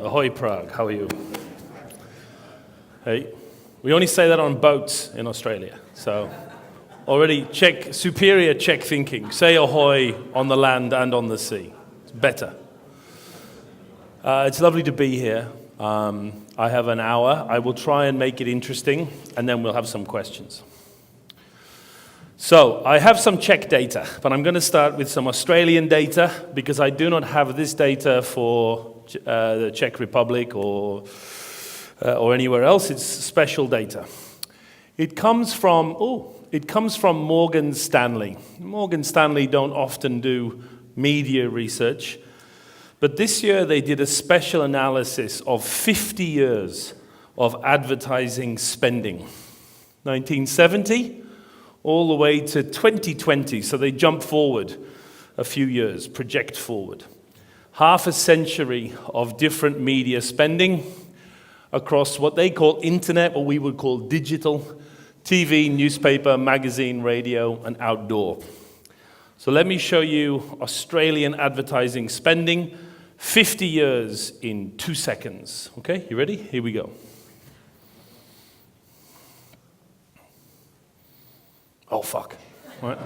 Ahoy Prague, how are you? Hey, we only say that on boats in Australia, so already superior Czech thinking. Say ahoy on the land and on the sea. It's better. It's lovely to be here. I have an hour. I will try and make it interesting, and then we'll have some questions. So, I have some Czech data, but I'm going to start with some Australian data, because I do not have this data for the Czech Republic or anywhere else. It's special data. It comes from Morgan Stanley. Morgan Stanley don't often do media research, but this year they did a special analysis of 50 years of advertising spending. 1970 all the way to 2020, so they jump forward a few years, project forward. Half a century of different media spending across what they call internet, what we would call digital, TV, newspaper, magazine, radio, and outdoor. So let me show you Australian advertising spending, 50 years in 2 seconds. Okay, you ready? Here we go. Oh, fuck. All right.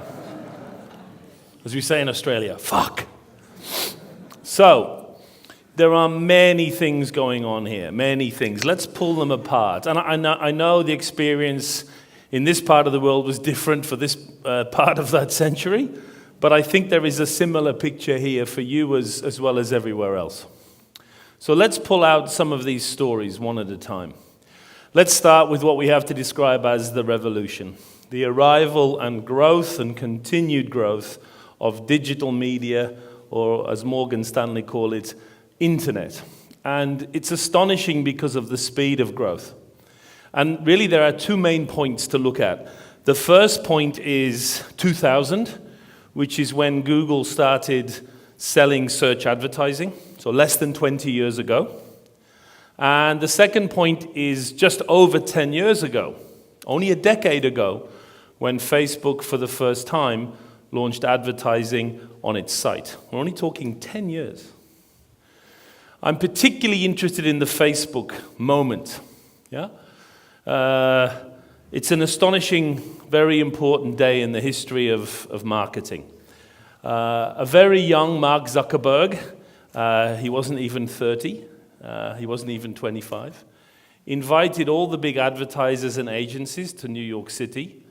As we say in Australia, fuck. So, there are many things going on here, many things. Let's pull them apart. And I know the experience in this part of the world was different for this part of that century, but I think there is a similar picture here for you as well as everywhere else. So let's pull out some of these stories one at a time. Let's start with what we have to describe as the revolution. The arrival and growth and continued growth of digital media, or as Morgan Stanley call it, internet. And it's astonishing because of the speed of growth. And really there are two main points to look at. The first point is 2000, which is when Google started selling search advertising, so less than 20 years ago. And the second point is just over 10 years ago, only a decade ago, when Facebook for the first time launched advertising on its site. We're only talking 10 years. I'm particularly interested in the Facebook moment. Yeah, it's an astonishing, very important day in the history of marketing. A very young Mark Zuckerberg, he wasn't even 30, he wasn't even 25, invited all the big advertisers and agencies to New York City,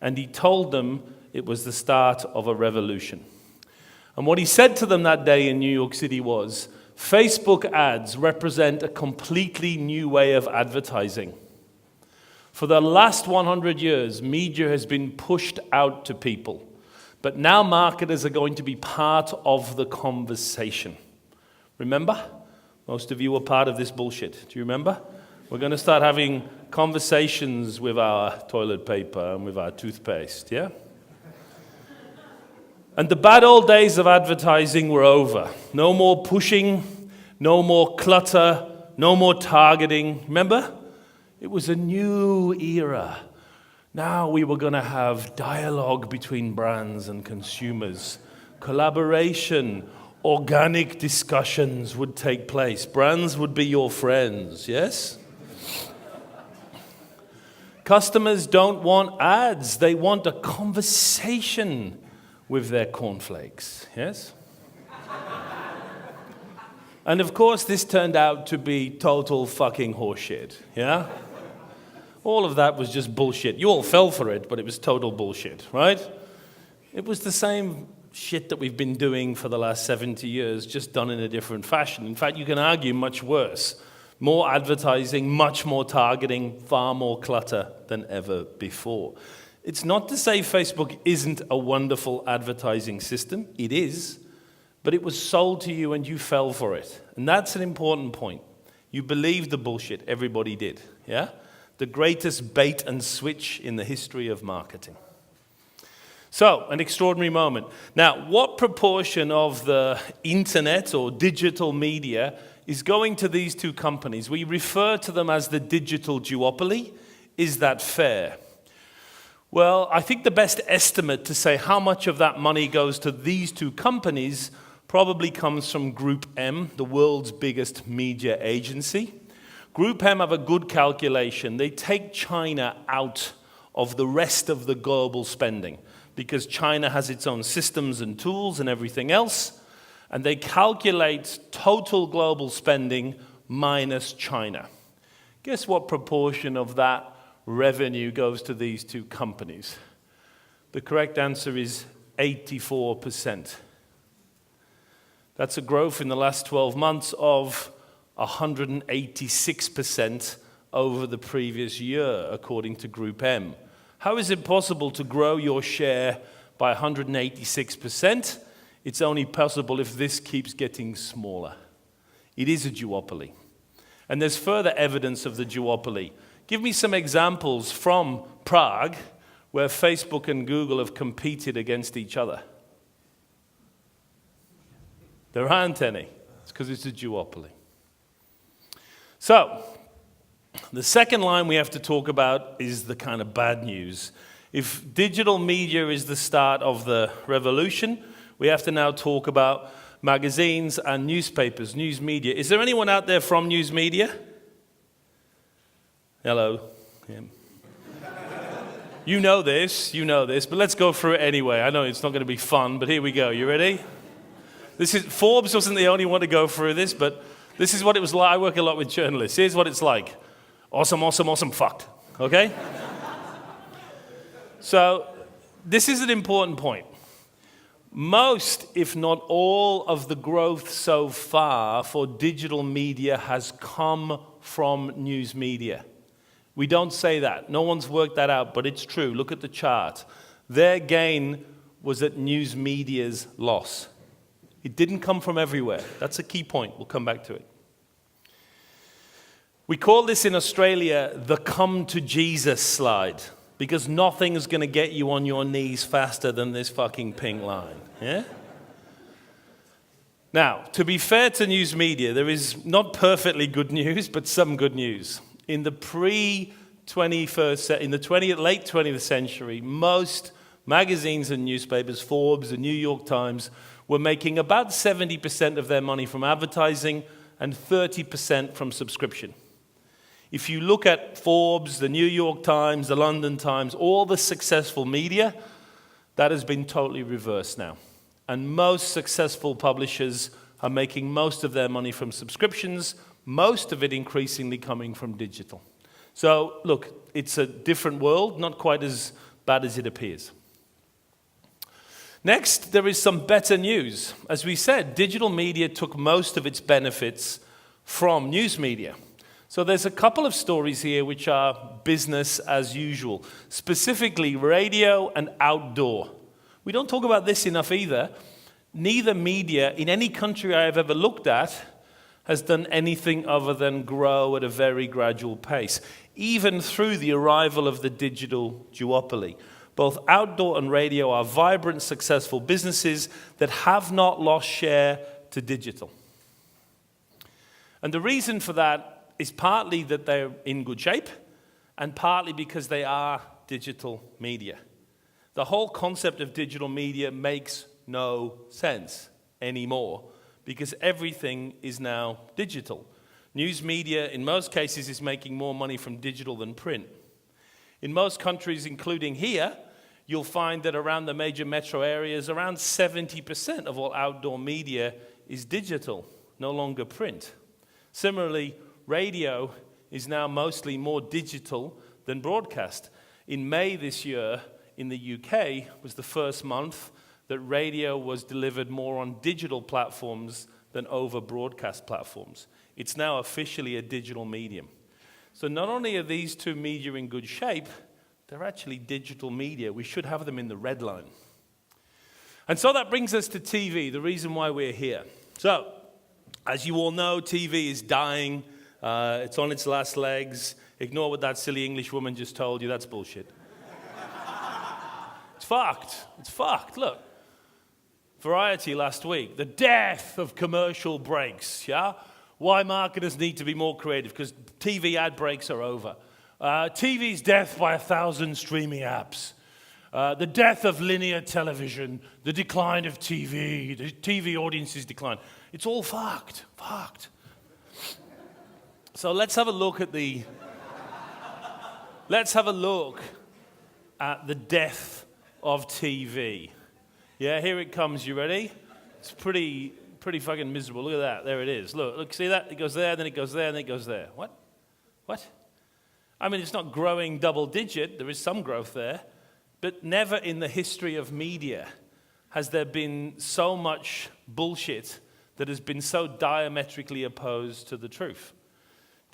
and he told them it was the start of a revolution. And what he said to them that day in New York City was, Facebook ads represent a completely new way of advertising. For the last 100 years, media has been pushed out to people. But now marketers are going to be part of the conversation. Remember? Most of you were part of this bullshit. Do you remember? We're going to start having conversations with our toilet paper and with our toothpaste, yeah? And the bad old days of advertising were over. No more pushing, no more clutter, no more targeting. Remember? It was a new era. Now we were going to have dialogue between brands and consumers. Collaboration, organic discussions would take place. Brands would be your friends, yes? Customers don't want ads. They want a conversation with their cornflakes, yes? And of course, this turned out to be total fucking horseshit, yeah? All of that was just bullshit. You all fell for it, but it was total bullshit, right? It was the same shit that we've been doing for the last 70 years, just done in a different fashion. In fact, you can argue much worse. More advertising, much more targeting, far more clutter than ever before. It's not to say Facebook isn't a wonderful advertising system. It is. But it was sold to you and you fell for it. And that's an important point. You believed the bullshit. Everybody did. Yeah? The greatest bait and switch in the history of marketing. So, an extraordinary moment. Now, what proportion of the internet or digital media is going to these two companies? We refer to them as the digital duopoly. Is that fair? Well, I think the best estimate to say how much of that money goes to these two companies probably comes from Group M, the world's biggest media agency. Group M have a good calculation. They take China out of the rest of the global spending because China has its own systems and tools and everything else, and they calculate total global spending minus China. Guess what proportion of that revenue goes to these two companies? The correct answer is 84%. That's a growth in the last 12 months of 186% over the previous year, according to Group M. How is it possible to grow your share by 186%? It's only possible if this keeps getting smaller. It is a duopoly. And there's further evidence of the duopoly. Give me some examples from Prague where Facebook and Google have competed against each other. There aren't any. It's because it's a duopoly. So, the second line we have to talk about is the kind of bad news. If digital media is the start of the revolution, we have to now talk about magazines and newspapers, news media. Is there anyone out there from news media? Hello. Yeah. You know this, but let's go through it anyway. I know it's not going to be fun, but here we go. You ready? Forbes wasn't the only one to go through this, but this is what it was like. I work a lot with journalists. Here's what it's like. Awesome, awesome, awesome, fucked. Okay? So, this is an important point. Most, if not all, of the growth so far for digital media has come from news media. We don't say that. No one's worked that out, but it's true. Look at the chart. Their gain was at news media's loss. It didn't come from everywhere. That's a key point. We'll come back to it. We call this in Australia the come to Jesus slide, because nothing is going to get you on your knees faster than this fucking pink line. Yeah? Now, to be fair to news media, there is not perfectly good news, but some good news. In the late 20th century, most magazines and newspapers, Forbes, the New York Times, were making about 70% of their money from advertising and 30% from subscription. If you look at Forbes, the New York Times, the London Times, all the successful media, that has been totally reversed now. And most successful publishers are making most of their money from subscriptions, most of it increasingly coming from digital. So, look, it's a different world, not quite as bad as it appears. Next, there is some better news. As we said, digital media took most of its benefits from news media. So there's a couple of stories here which are business as usual, specifically radio and outdoor. We don't talk about this enough either. Neither media in any country I have ever looked at has done anything other than grow at a very gradual pace, even through the arrival of the digital duopoly. Both outdoor and radio are vibrant, successful businesses that have not lost share to digital. And the reason for that is partly that they're in good shape, and partly because they are digital media. The whole concept of digital media makes no sense anymore, because everything is now digital. News media, in most cases, is making more money from digital than print. In most countries, including here, you'll find that around the major metro areas, around 70% of all outdoor media is digital, no longer print. Similarly, radio is now mostly more digital than broadcast. In May this year, in the UK, was the first month that radio was delivered more on digital platforms than over broadcast platforms. It's now officially a digital medium. So not only are these two media in good shape, they're actually digital media. We should have them in the red line. And so that brings us to TV, the reason why we're here. So, as you all know, TV is dying. It's on its last legs. Ignore what that silly English woman just told you. That's bullshit. It's fucked. It's fucked. Look. Variety last week. The death of commercial breaks, yeah? Why marketers need to be more creative, because TV ad breaks are over. TV's death by 1,000 streaming apps. The death of linear television, the decline of TV, the TV audiences decline. It's all fucked. So let's have a look at the death of TV. Yeah, here it comes. You ready? It's pretty fucking miserable. Look at that. There it is. Look, see that? It goes there, then it goes there, and then it goes there. What? I mean, it's not growing double digit. There is some growth there. But never in the history of media has there been so much bullshit that has been so diametrically opposed to the truth.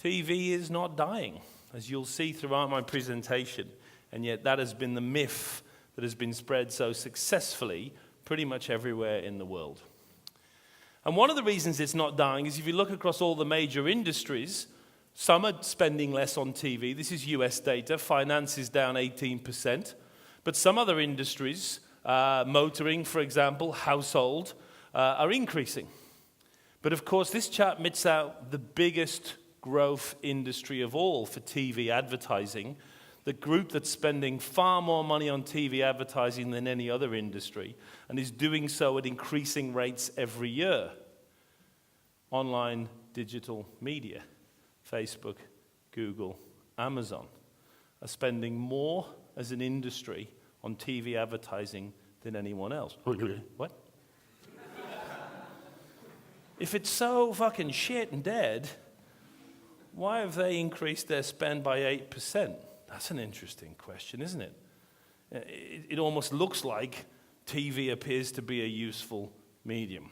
TV is not dying, as you'll see throughout my presentation. And yet that has been the myth that has been spread so successfully pretty much everywhere in the world. And one of the reasons it's not dying is if you look across all the major industries, some are spending less on TV. This is US data. Finance is down 18%. But some other industries, motoring, for example, household, are increasing. But of course, this chart mits out the biggest growth industry of all for TV advertising, the group that's spending far more money on TV advertising than any other industry, and is doing so at increasing rates every year. Online digital media, Facebook, Google, Amazon, are spending more as an industry on TV advertising than anyone else. What? If it's so fucking shit and dead, why have they increased their spend by 8%? That's an interesting question, isn't it? It almost looks like TV appears to be a useful medium.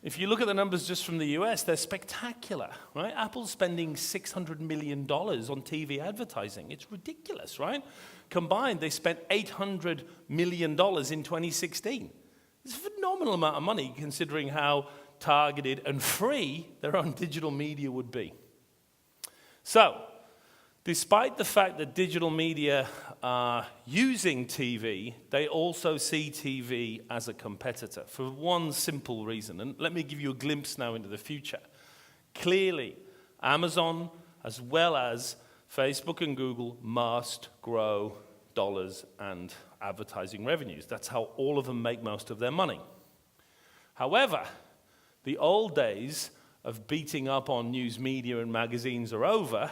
If you look at the numbers just from the US, they're spectacular, right? Apple's spending $600 million on TV advertising. It's ridiculous, right? Combined, they spent $800 million in 2016. It's a phenomenal amount of money considering how targeted and free their own digital media would be. So, despite the fact that digital media are using TV, they also see TV as a competitor for one simple reason. And let me give you a glimpse now into the future. Clearly, Amazon, as well as Facebook and Google, must grow dollars and advertising revenues. That's how all of them make most of their money. However, the old days of beating up on news media and magazines are over.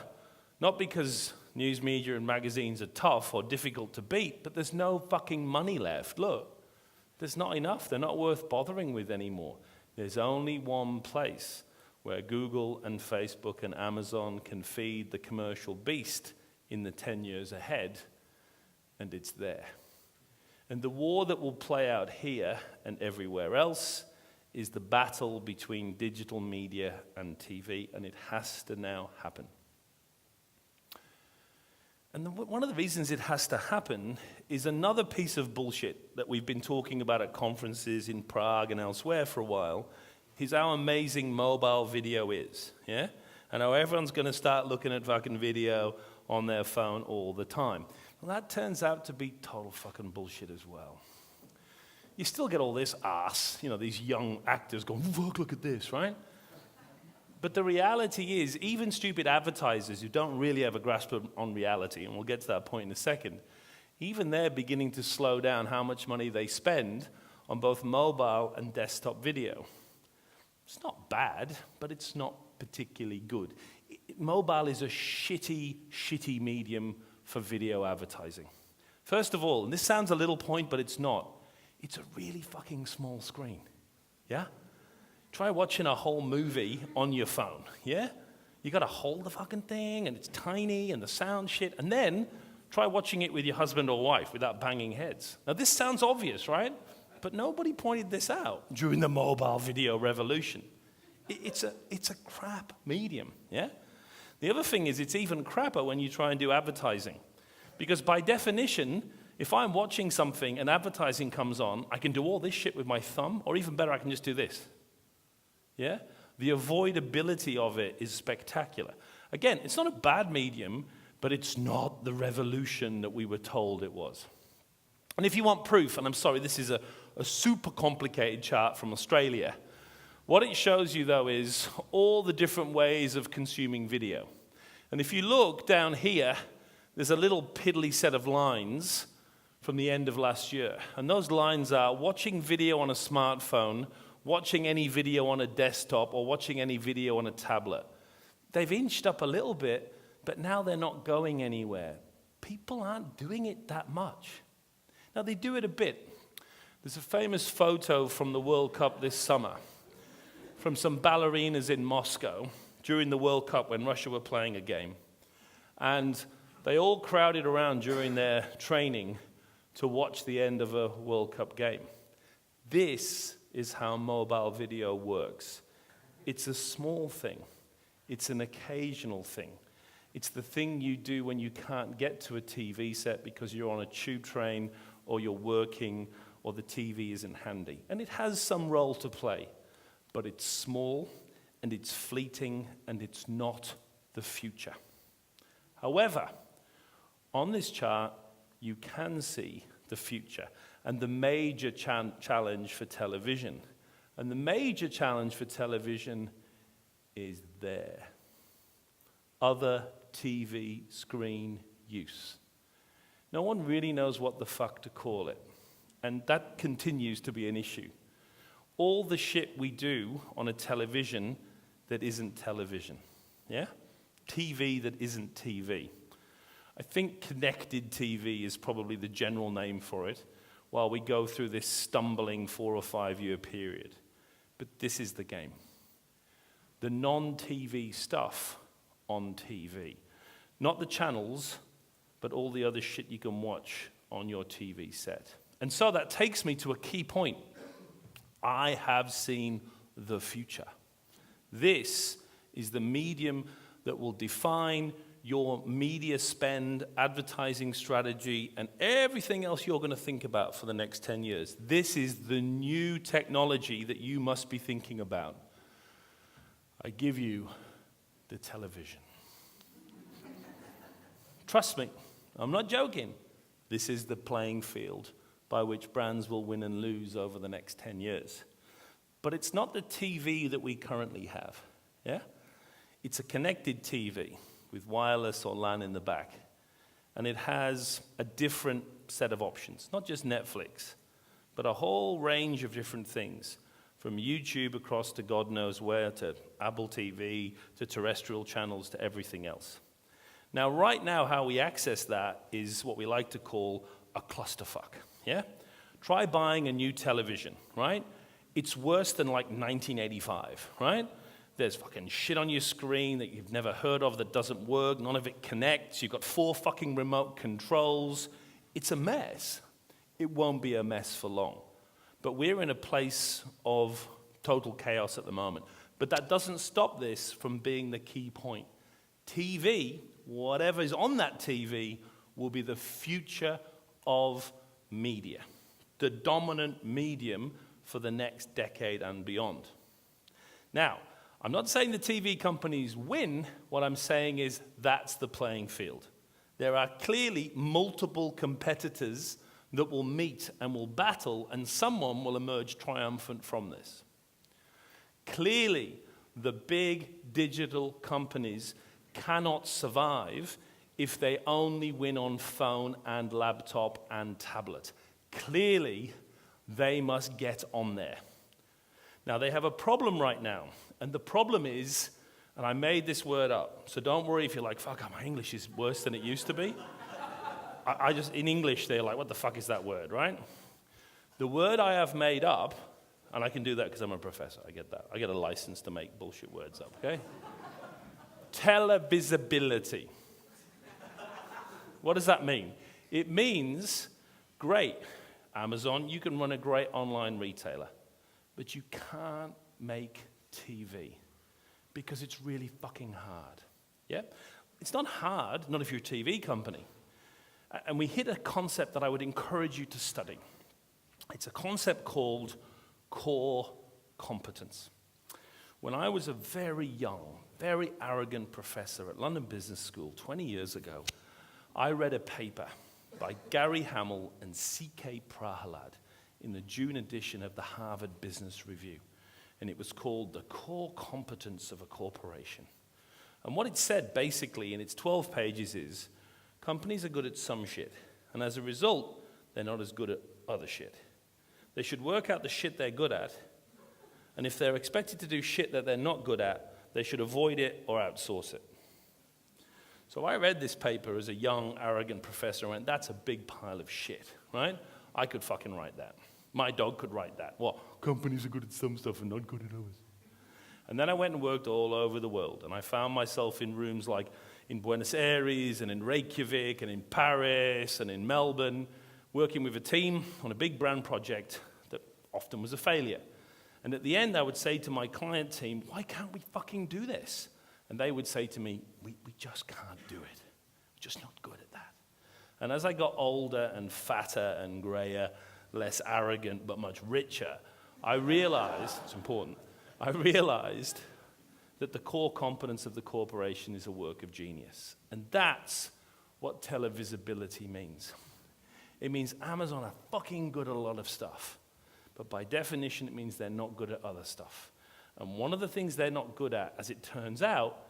Not because news media and magazines are tough or difficult to beat, but there's no fucking money left. Look, there's not enough. They're not worth bothering with anymore. There's only one place where Google and Facebook and Amazon can feed the commercial beast in the 10 years ahead, and it's there. And the war that will play out here and everywhere else is the battle between digital media and TV, and it has to now happen. And one of the reasons it has to happen is another piece of bullshit that we've been talking about at conferences in Prague and elsewhere for a while, is how amazing mobile video is, yeah? And how everyone's going to start looking at fucking video on their phone all the time. Well, that turns out to be total fucking bullshit as well. You still get all this ass, these young actors going, fuck, look at this, right? But the reality is, even stupid advertisers who don't really have a grasp on reality, and we'll get to that point in a second, even they're beginning to slow down how much money they spend on both mobile and desktop video. It's not bad, but it's not particularly good. Mobile is a shitty medium for video advertising. First of all, and this sounds a little point, but it's not, it's a really fucking small screen, yeah? Try watching a whole movie on your phone, yeah? You got to hold the fucking thing, and it's tiny, and the sound shit, and then try watching it with your husband or wife without banging heads. Now, this sounds obvious, right? But nobody pointed this out during the mobile video revolution. It's a crap medium, yeah? The other thing is it's even crapper when you try and do advertising. Because by definition, if I'm watching something and advertising comes on, I can do all this shit with my thumb, or even better, I can just do this. Yeah? The avoidability of it is spectacular. Again, it's not a bad medium, but it's not the revolution that we were told it was. And if you want proof, and I'm sorry, this is a super complicated chart from Australia. What it shows you, though, is all the different ways of consuming video. And if you look down here, there's a little piddly set of lines from the end of last year. And those lines are watching video on a smartphone, watching any video on a desktop, or watching any video on a tablet. They've inched up a little bit, but now they're not going anywhere. People aren't doing it that much. Now, they do it a bit. There's a famous photo from the World Cup this summer from some ballerinas in Moscow during the World Cup when Russia were playing a game. And they all crowded around during their training to watch the end of a World Cup game. This is how mobile video works. It's a small thing. It's an occasional thing. It's the thing you do when you can't get to a TV set because you're on a tube train or you're working or the TV isn't handy. And it has some role to play, but it's small and it's fleeting and it's not the future. However, on this chart, you can see the future and the major challenge for television. And the major challenge for television is there. Other TV screen use. No one really knows what the fuck to call it. And that continues to be an issue. All the shit we do on a television that isn't television. Yeah? TV that isn't TV. I think connected TV is probably the general name for it while we go through this stumbling 4 or 5 year period. But this is the game. The non-TV stuff on TV. Not the channels, but all the other shit you can watch on your TV set. And so that takes me to a key point. I have seen the future. This is the medium that will define your media spend, advertising strategy, and everything else you're going to think about for the next 10 years. This is the new technology that you must be thinking about. I give you the television. Trust me, I'm not joking. This is the playing field by which brands will win and lose over the next 10 years. But it's not the TV that we currently have, yeah? It's a connected TV with wireless or LAN in the back. And it has a different set of options, not just Netflix, but a whole range of different things, from YouTube across to God knows where, to Apple TV, to terrestrial channels, to everything else. Now, right now, how we access that is what we like to call a clusterfuck, yeah? Try buying a new television, right? It's worse than like 1985, right? There's fucking shit on your screen that you've never heard of that doesn't work. None of it connects. You've got 4 fucking remote controls. It's a mess. It won't be a mess for long. But we're in a place of total chaos at the moment. But that doesn't stop this from being the key point. TV, whatever is on that TV, will be the future of media. The dominant medium for the next decade and beyond. Now, I'm not saying the TV companies win. What I'm saying is that's the playing field. There are clearly multiple competitors that will meet and will battle, and someone will emerge triumphant from this. Clearly, the big digital companies cannot survive if they only win on phone and laptop and tablet. Clearly, they must get on there. Now, they have a problem right now, and the problem is, and I made this word up, so don't worry if you're like, fuck, my English is worse than it used to be. I just, in English, they're like, what the fuck is that word, right? The word I have made up, and I can do that because I'm a professor, I get that. I get a license to make bullshit words up, okay? Televisibility. What does that mean? It means, great, Amazon, you can run a great online retailer, but you can't make TV because it's really fucking hard. Yeah? It's not hard, not if you're a TV company. And we hit a concept that I would encourage you to study. It's a concept called core competence. When I was a very young, very arrogant professor at London Business School 20 years ago, I read a paper by Gary Hamel and C.K. Prahalad in the June edition of the Harvard Business Review. And it was called The Core Competence of a Corporation. And what it said basically in its 12 pages is, Companies are good at some shit, and as a result, they're not as good at other shit. They should work out the shit they're good at, and if they're expected to do shit that they're not good at, they should avoid it or outsource it. So I read this paper as a young, arrogant professor and went, that's a big pile of shit, right? I could fucking write that. My dog could write that. What? Companies are good at some stuff and not good at others. And then I went and worked all over the world, and I found myself in rooms like in Buenos Aires and in Reykjavik and in Paris and in Melbourne, working with a team on a big brand project that often was a failure. And at the end, I would say to my client team, why can't we fucking do this? And they would say to me, we just can't do it. We're just not good at that. And as I got older and fatter and grayer, less arrogant but much richer, I realized, it's important, I realized that the core competence of the corporation is a work of genius. And that's what televisibility means. It means Amazon are fucking good at a lot of stuff. But by definition, it means they're not good at other stuff. And one of the things they're not good at, as it turns out,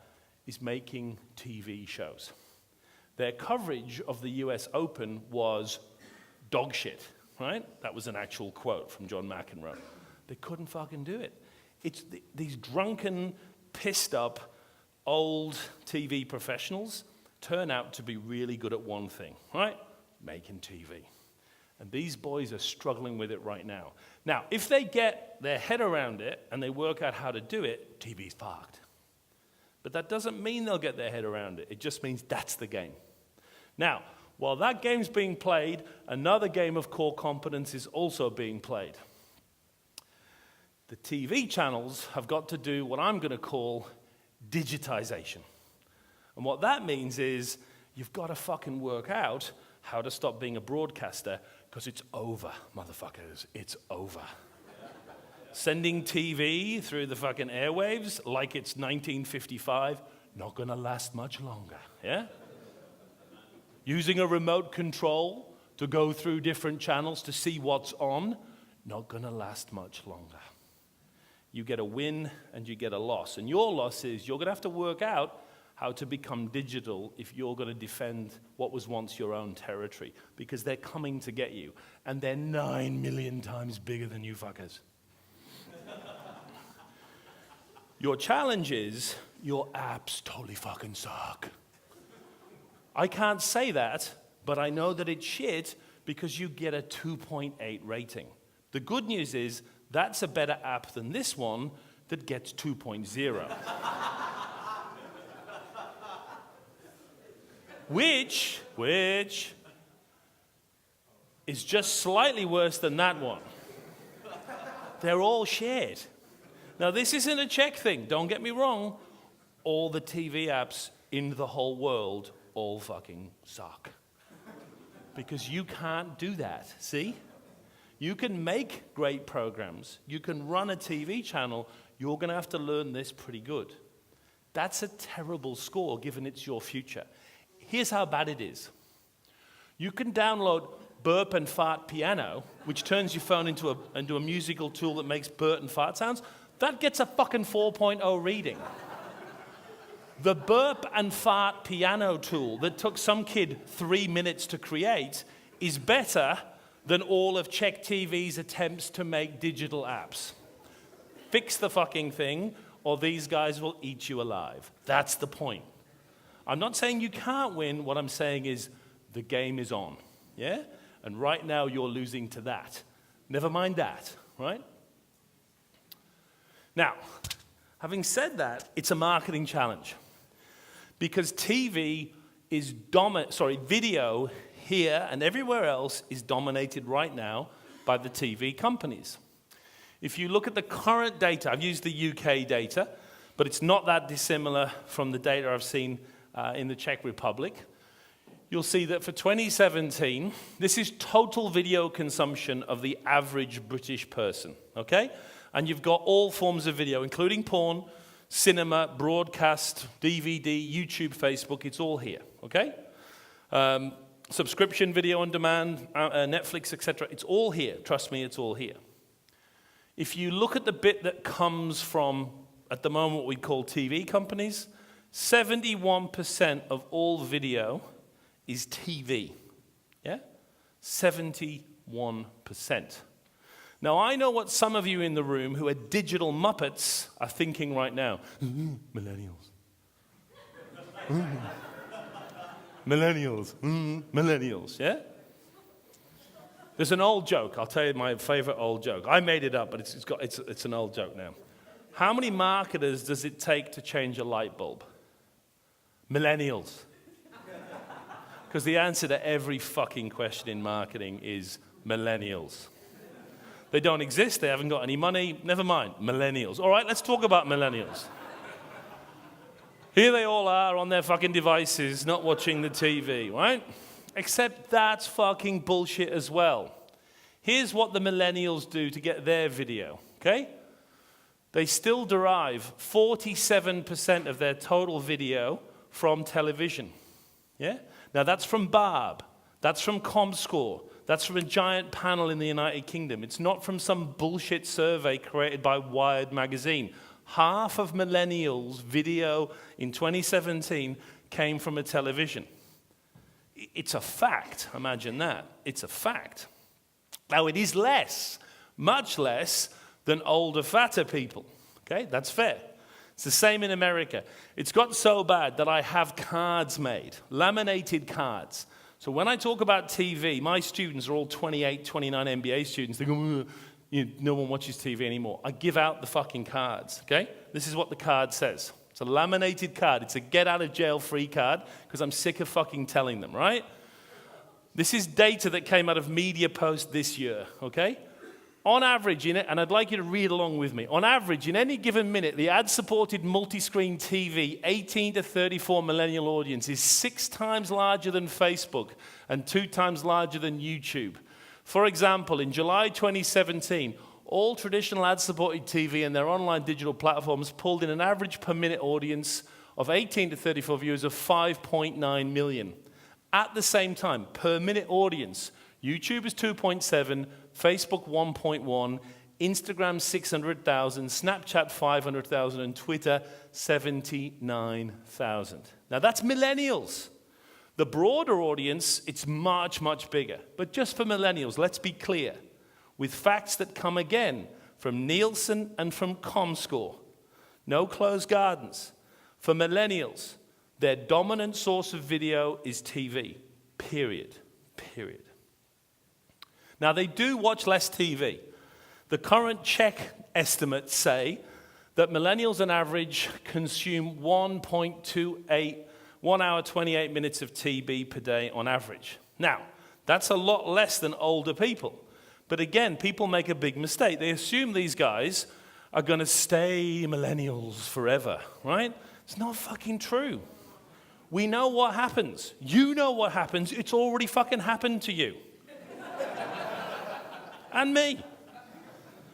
is making TV shows. Their coverage of the US Open was dog shit, right? That was an actual quote from John McEnroe. They couldn't fucking do it. It's these drunken, pissed up, old TV professionals turn out to be really good at one thing, right? Making TV. And these boys are struggling with it right now. Now, if they get their head around it and they work out how to do it, TV's fucked. But that doesn't mean they'll get their head around it. It just means that's the game. Now, while that game's being played, another game of core competence is also being played. The TV channels have got to do what I'm going to call digitization. And what that means is you've got to fucking work out how to stop being a broadcaster, because it's over, motherfuckers. It's over. Sending TV through the fucking airwaves like it's 1955, not gonna last much longer, yeah? Using a remote control to go through different channels to see what's on, not gonna last much longer. You get a win and you get a loss. And your loss is you're gonna have to work out how to become digital if you're going to defend what was once your own territory, because they're coming to get you, and they're 9 million times bigger than you fuckers. Your challenge is your apps totally fucking suck. I can't say that, but I know that it's shit because you get a 2.8 rating. The good news is that's a better app than this one that gets 2.0. Which is just slightly worse than that one. They're all shared. Now, this isn't a Czech thing, don't get me wrong. All the TV apps in the whole world all fucking suck. Because you can't do that, see? You can make great programs, you can run a TV channel, you're gonna have to learn this pretty good. That's a terrible score given it's your future. Here's how bad it is. You can download Burp and Fart Piano, which turns your phone into a musical tool that makes burp and fart sounds. That gets a fucking 4.0 reading. The Burp and Fart Piano tool that took some kid 3 minutes to create is better than all of Czech TV's attempts to make digital apps. Fix the fucking thing, or these guys will eat you alive. That's the point. I'm not saying you can't win. What I'm saying is the game is on, yeah? And right now you're losing to that. Never mind that, right? Now, having said that, it's a marketing challenge because video here and everywhere else is dominated right now by the TV companies. If you look at the current data, I've used the UK data, but it's not that dissimilar from the data I've seen in the Czech Republic. You'll see that for 2017, this is total video consumption of the average British person, okay? And you've got all forms of video, including porn, cinema, broadcast, DVD, YouTube, Facebook, it's all here, okay? Subscription video on demand, Netflix, etc. It's all here. Trust me, it's all here. If you look at the bit that comes from, at the moment, what we call TV companies, 71% of all video is TV. Yeah? 71%. Now, I know what some of you in the room who are digital muppets are thinking right now. Millennials. Millennials. Millennials, yeah? There's an old joke. I'll tell you my favorite old joke. I made it up, but it's an old joke now. How many marketers does it take to change a light bulb? Millennials. Because the answer to every fucking question in marketing is millennials. They don't exist, they haven't got any money, never mind, millennials. All right, let's talk about millennials. Here they all are on their fucking devices, not watching the TV, right? Except that's fucking bullshit as well. Here's what the millennials do to get their video, okay? They still derive 47% of their total video from television, yeah? Now that's from Barb, that's from ComScore, that's from a giant panel in the United Kingdom. It's not from some bullshit survey created by Wired magazine. Half of millennials' video in 2017 came from a television. It's a fact, imagine that. It's a fact. Now it is less, much less than older, fatter people. Okay, that's fair. It's the same in America. It's got so bad that I have cards made, laminated cards. So when I talk about TV, my students are all 28, 29 MBA students. They go, no one watches TV anymore. I give out the fucking cards, okay? This is what the card says. It's a laminated card. It's a get-out-of-jail-free card because I'm sick of fucking telling them, right? This is data that came out of Media Post this year, okay? On average, and I'd like you to read along with me, on average, in any given minute, the ad-supported multi-screen TV 18 to 34 millennial audience is 6 times larger than Facebook and 2 times larger than YouTube. For example, in July 2017, all traditional ad-supported TV and their online digital platforms pulled in an average per minute audience of 18 to 34 viewers of 5.9 million. At the same time, per minute audience, YouTube is 2.7, Facebook 1.1, Instagram 600,000, Snapchat 500,000, and Twitter 79,000. Now that's millennials. The broader audience, it's much, much bigger. But just for millennials, let's be clear, with facts that come again from Nielsen and from ComScore. No closed gardens. For millennials, their dominant source of video is TV, period. Now, they do watch less TV. The current Czech estimates say that millennials on average consume 1 hour, 28 minutes of TV per day on average. Now, that's a lot less than older people. But again, people make a big mistake. They assume these guys are going to stay millennials forever, right? It's not fucking true. We know what happens. You know what happens. It's already fucking happened to you. And me.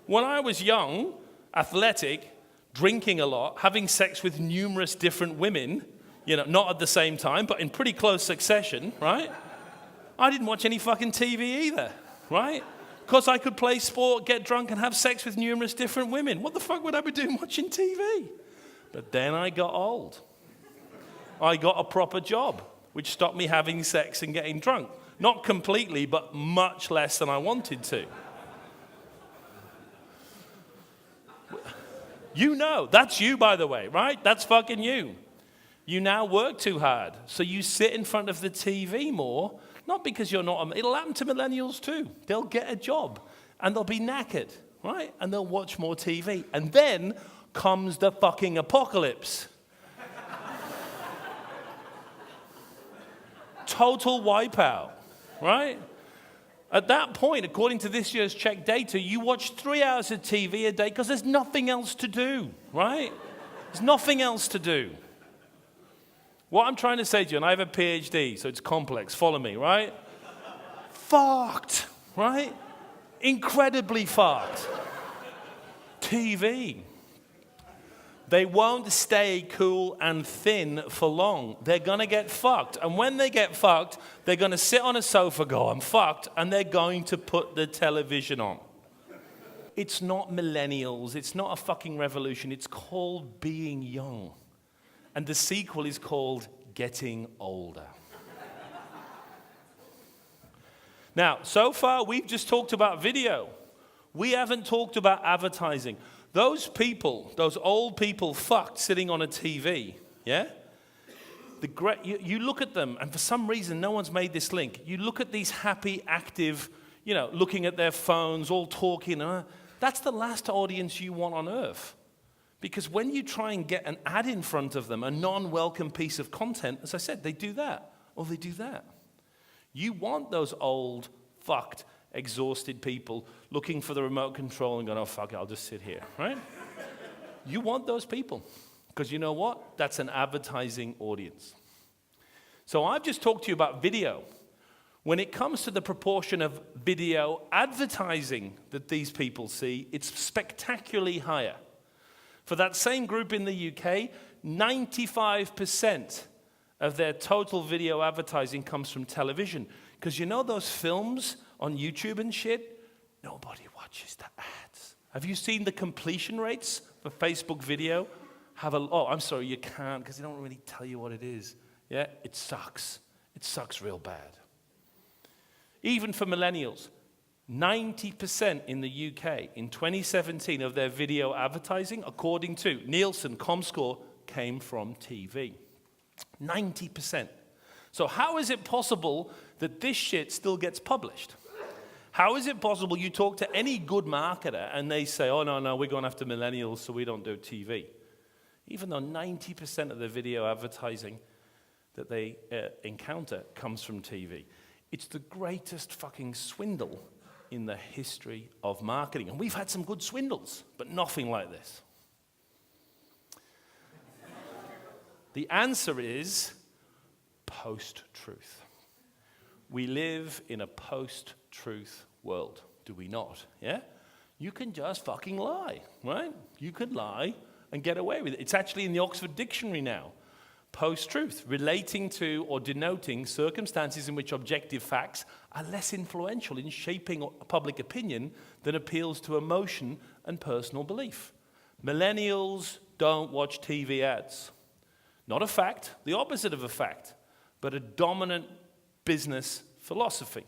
When I was young, athletic, drinking a lot, having sex with numerous different women, not at the same time, but in pretty close succession, right? I didn't watch any fucking TV either, right? Because I could play sport, get drunk, and have sex with numerous different women. What the fuck would I be doing watching TV? But then I got old. I got a proper job, which stopped me having sex and getting drunk. Not completely, but much less than I wanted to. You know, that's you, by the way, right? That's fucking you. You now work too hard, so you sit in front of the TV more, not because you're not, it'll happen to millennials too. They'll get a job, and they'll be knackered, right? And they'll watch more TV. And then comes the fucking apocalypse. Total wipeout, right? At that point, according to this year's Czech data, you watch 3 hours of TV a day because there's nothing else to do, right? There's nothing else to do. What I'm trying to say to you, and I have a PhD, so it's complex, follow me, right? Fucked, right? Incredibly fucked. TV. They won't stay cool and thin for long. They're going to get fucked. And when they get fucked, they're going to sit on a sofa, go, I'm fucked, and they're going to put the television on. It's not millennials. It's not a fucking revolution. It's called being young. And the sequel is called Getting Older. Now, so far, we've just talked about video. We haven't talked about advertising. Those people, those old people fucked sitting on a TV, yeah? You look at them, and for some reason, no one's made this link. You look at these happy, active, looking at their phones, all talking. That's the last audience you want on earth. Because when you try and get an ad in front of them, a non-welcome piece of content, as I said, they do that, or they do that. You want those old, fucked, exhausted people looking for the remote control and going, oh, fuck it, I'll just sit here, right? You want those people. Because you know what? That's an advertising audience. So I've just talked to you about video. When it comes to the proportion of video advertising that these people see, it's spectacularly higher. For that same group in the UK, 95% of their total video advertising comes from television. Because you know those films on YouTube and shit? Nobody watches the ads. Have you seen the completion rates for Facebook video? I'm sorry, you can't, because they don't really tell you what it is. Yeah, it sucks. It sucks real bad. Even for millennials, 90% in the UK in 2017 of their video advertising, according to Nielsen Comscore, came from TV. 90%. So how is it possible that this shit still gets published? How is it possible you talk to any good marketer and they say, oh, no, we're going after millennials, so we don't do TV? Even though 90% of the video advertising that they encounter comes from TV. It's the greatest fucking swindle in the history of marketing. And we've had some good swindles, but nothing like this. The answer is post-truth. We live in a post-truth world, do we not? Yeah? You can just fucking lie, right? You could lie and get away with it. It's actually in the Oxford Dictionary now. Post-truth, relating to or denoting circumstances in which objective facts are less influential in shaping public opinion than appeals to emotion and personal belief. Millennials don't watch TV ads. Not a fact, the opposite of a fact, but a dominant business philosophy.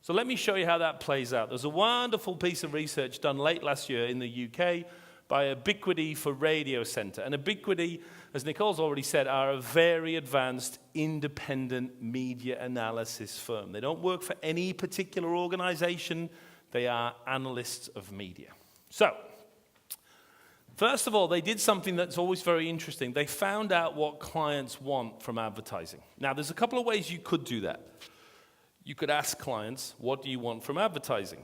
So let me show you how that plays out. There's a wonderful piece of research done late last year in the UK by Ubiquity for Radio Center. And Ubiquity, as Nicole's already said, are a very advanced independent media analysis firm. They don't work for any particular organization. They are analysts of media. So, first of all, they did something that's always very interesting. They found out what clients want from advertising. Now, there's a couple of ways you could do that. You could ask clients, what do you want from advertising?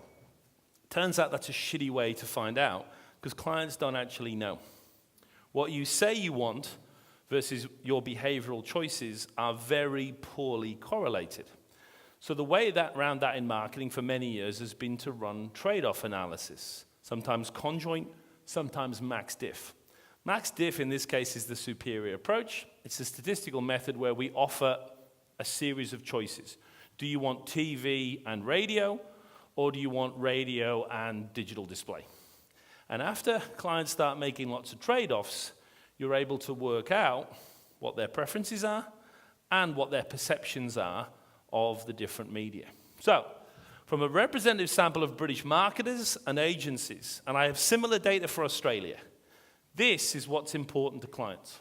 Turns out that's a shitty way to find out, because clients don't actually know. What you say you want versus your behavioral choices are very poorly correlated. So the way around that in marketing for many years has been to run trade-off analysis, sometimes conjoint, sometimes max diff. Max diff in this case is the superior approach. It's a statistical method where we offer a series of choices. Do you want TV and radio, or do you want radio and digital display? And after clients start making lots of trade-offs, you're able to work out what their preferences are and what their perceptions are of the different media. So, from a representative sample of British marketers and agencies, and I have similar data for Australia, this is what's important to clients.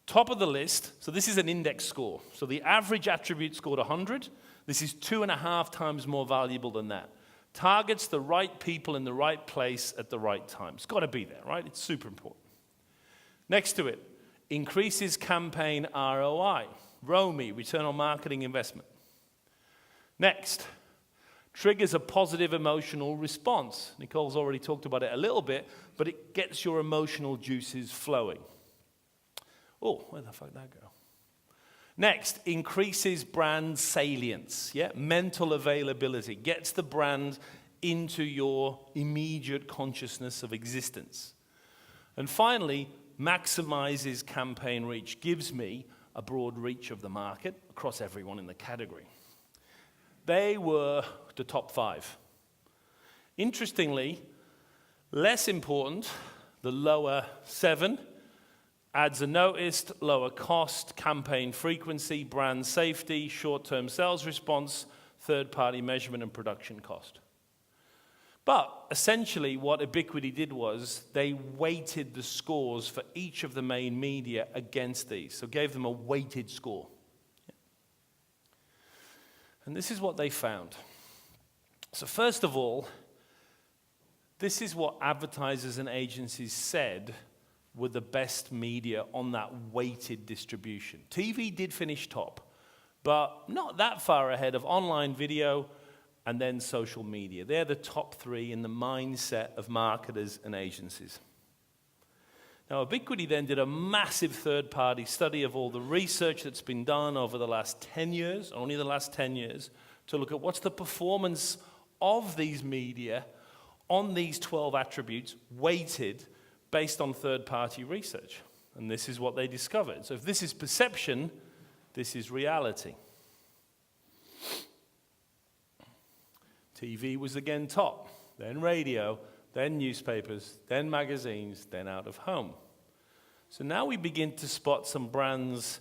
Top of the list, so this is an index score. So the average attribute scored 100. This is 2.5 times more valuable than that. Targets the right people in the right place at the right time. It's got to be there, right? It's super important. Next to it, increases campaign ROI, ROMI, return on marketing investment. Next, triggers a positive emotional response. Nicole's already talked about it a little bit, but it gets your emotional juices flowing. Oh, where the fuck did that go? Next, increases brand salience, mental availability, gets the brand into your immediate consciousness of existence. And finally, maximizes campaign reach, gives me a broad reach of the market across everyone in the category. They were the top 5. Interestingly, less important, the lower 7, Ads are noticed, lower cost, campaign frequency, brand safety, short-term sales response, third-party measurement and production cost. But essentially what Ubiquity did was they weighted the scores for each of the main media against these, so gave them a weighted score. And this is what they found. So first of all, this is what advertisers and agencies said were the best media on that weighted distribution. TV did finish top, but not that far ahead of online video and then social media. They're the top three in the mindset of marketers and agencies. Now, Ubiquity then did a massive third-party study of all the research that's been done over the last 10 years, only the last 10 years, to look at what's the performance of these media on these 12 attributes weighted based on third-party research. And this is what they discovered. So if this is perception, this is reality. TV was again top, then radio, then newspapers, then magazines, then out of home. So now we begin to spot some brands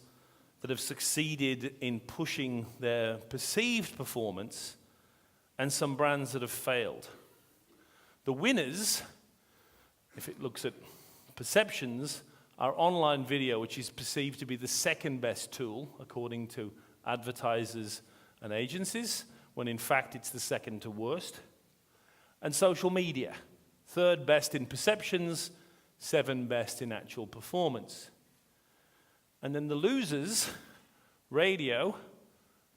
that have succeeded in pushing their perceived performance and some brands that have failed. The winners, if it looks at perceptions, are online video, which is perceived to be the second best tool, according to advertisers and agencies, when in fact it's the second to worst. And social media, third best in perceptions, seventh best in actual performance. And then the losers, radio,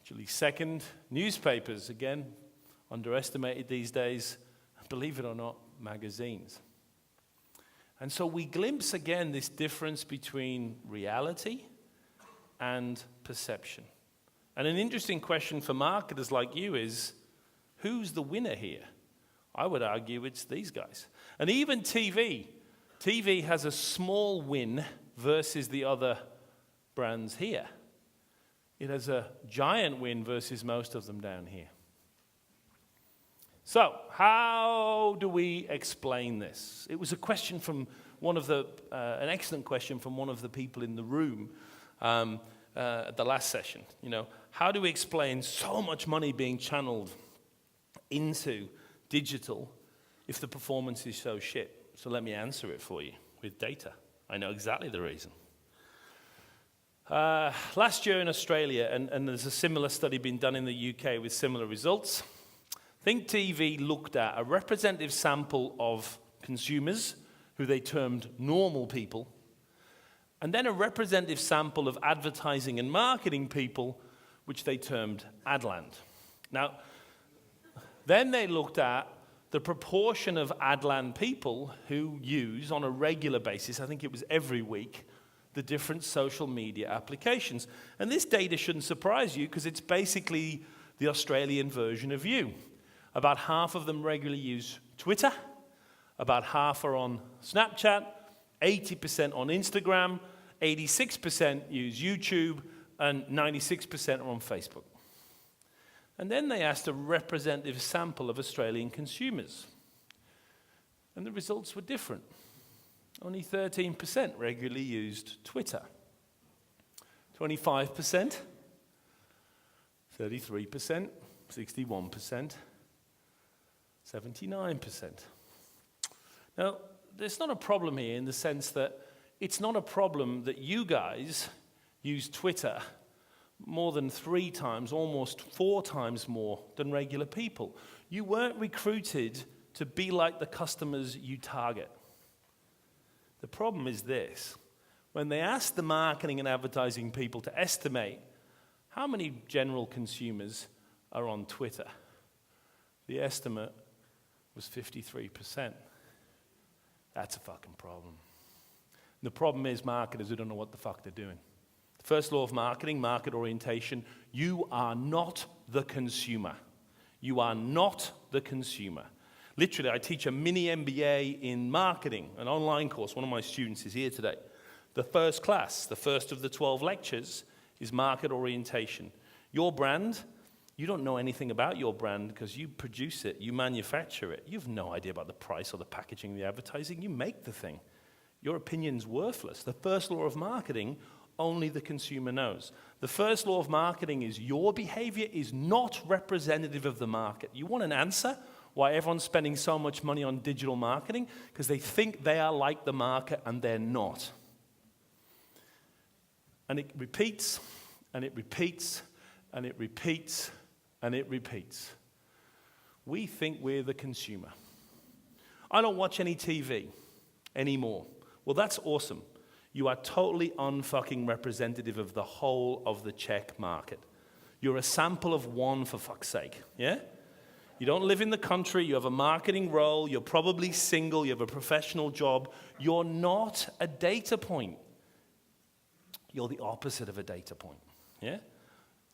actually second, newspapers, again, underestimated these days, believe it or not, magazines. And so we glimpse again this difference between reality and perception. And an interesting question for marketers like you is, who's the winner here? I would argue it's these guys. And even TV. TV has a small win versus the other brands here. It has a giant win versus most of them down here. So, how do we explain this? It was a question from an excellent question from one of the people in the room at the last session. You know, how do we explain so much money being channeled into digital if the performance is so shit? So let me answer it for you with data. I know exactly the reason. Last year in Australia, and there's a similar study being done in the UK with similar results, Think TV looked at a representative sample of consumers, who they termed normal people, and then a representative sample of advertising and marketing people, which they termed Adland. Now, then they looked at the proportion of Adland people who use on a regular basis, I think it was every week, the different social media applications. And this data shouldn't surprise you because it's basically the Australian version of you. About half of them regularly use Twitter, about half are on Snapchat, 80% on Instagram, 86% use YouTube, and 96% are on Facebook. And then they asked a representative sample of Australian consumers. And the results were different. Only 13% regularly used Twitter. 25%, 33%, 61%, 79%. Now, there's not a problem here in the sense that it's not a problem that you guys use Twitter more than 3 times, almost 4 times more than regular people. You weren't recruited to be like the customers you target. The problem is this. When they asked the marketing and advertising people to estimate how many general consumers are on Twitter, the estimate was 53%. That's a fucking problem. The problem is marketers who don't know what the fuck they're doing. The first law of marketing, market orientation, you are not the consumer. You are not the consumer. Literally, I teach a mini MBA in marketing, an online course. One of my students is here today. The first class, the first of the 12 lectures, is market orientation. Your brand, you don't know anything about your brand because you produce it, you manufacture it. You have no idea about the price or the packaging, the advertising. You make the thing. Your opinion's worthless. The first law of marketing, only the consumer knows. The first law of marketing is your behavior is not representative of the market. You want an answer? Why everyone's spending so much money on digital marketing? Because they think they are like the market and they're not. And it repeats, and it repeats, and it repeats, and it repeats. We think we're the consumer. I don't watch any TV anymore. Well, that's awesome. You are totally unfucking representative of the whole of the Czech market. You're a sample of one, for fuck's sake, yeah? You don't live in the country, you have a marketing role, you're probably single, you have a professional job. You're not a data point. You're the opposite of a data point, yeah?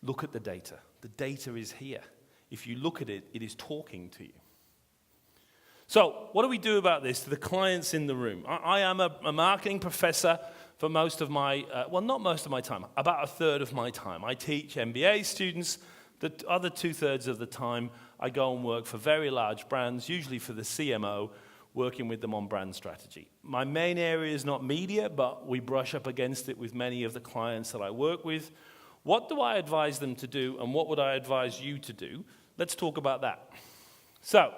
Look at the data. The data is here. If you look at it, it is talking to you. So, what do we do about this to the clients in the room? I am a marketing professor for most of my, well, not most of my time, about a third of my time. I teach MBA students. The other 2/3 of the time, I go and work for very large brands, usually for the CMO, working with them on brand strategy. My main area is not media, but we brush up against it with many of the clients that I work with. What do I advise them to do, and what would I advise you to do? Let's talk about that. So,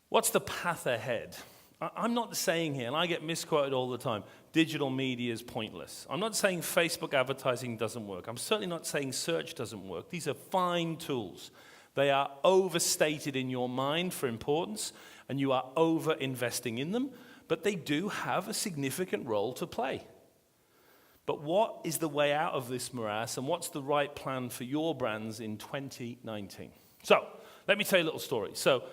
what's the path ahead? I'm not saying here, and I get misquoted all the time, digital media is pointless. I'm not saying Facebook advertising doesn't work. I'm certainly not saying search doesn't work. These are fine tools. They are overstated in your mind for importance, and you are over-investing in them, but they do have a significant role to play. But what is the way out of this morass, and what's the right plan for your brands in 2019? So, let me tell you a little story. So,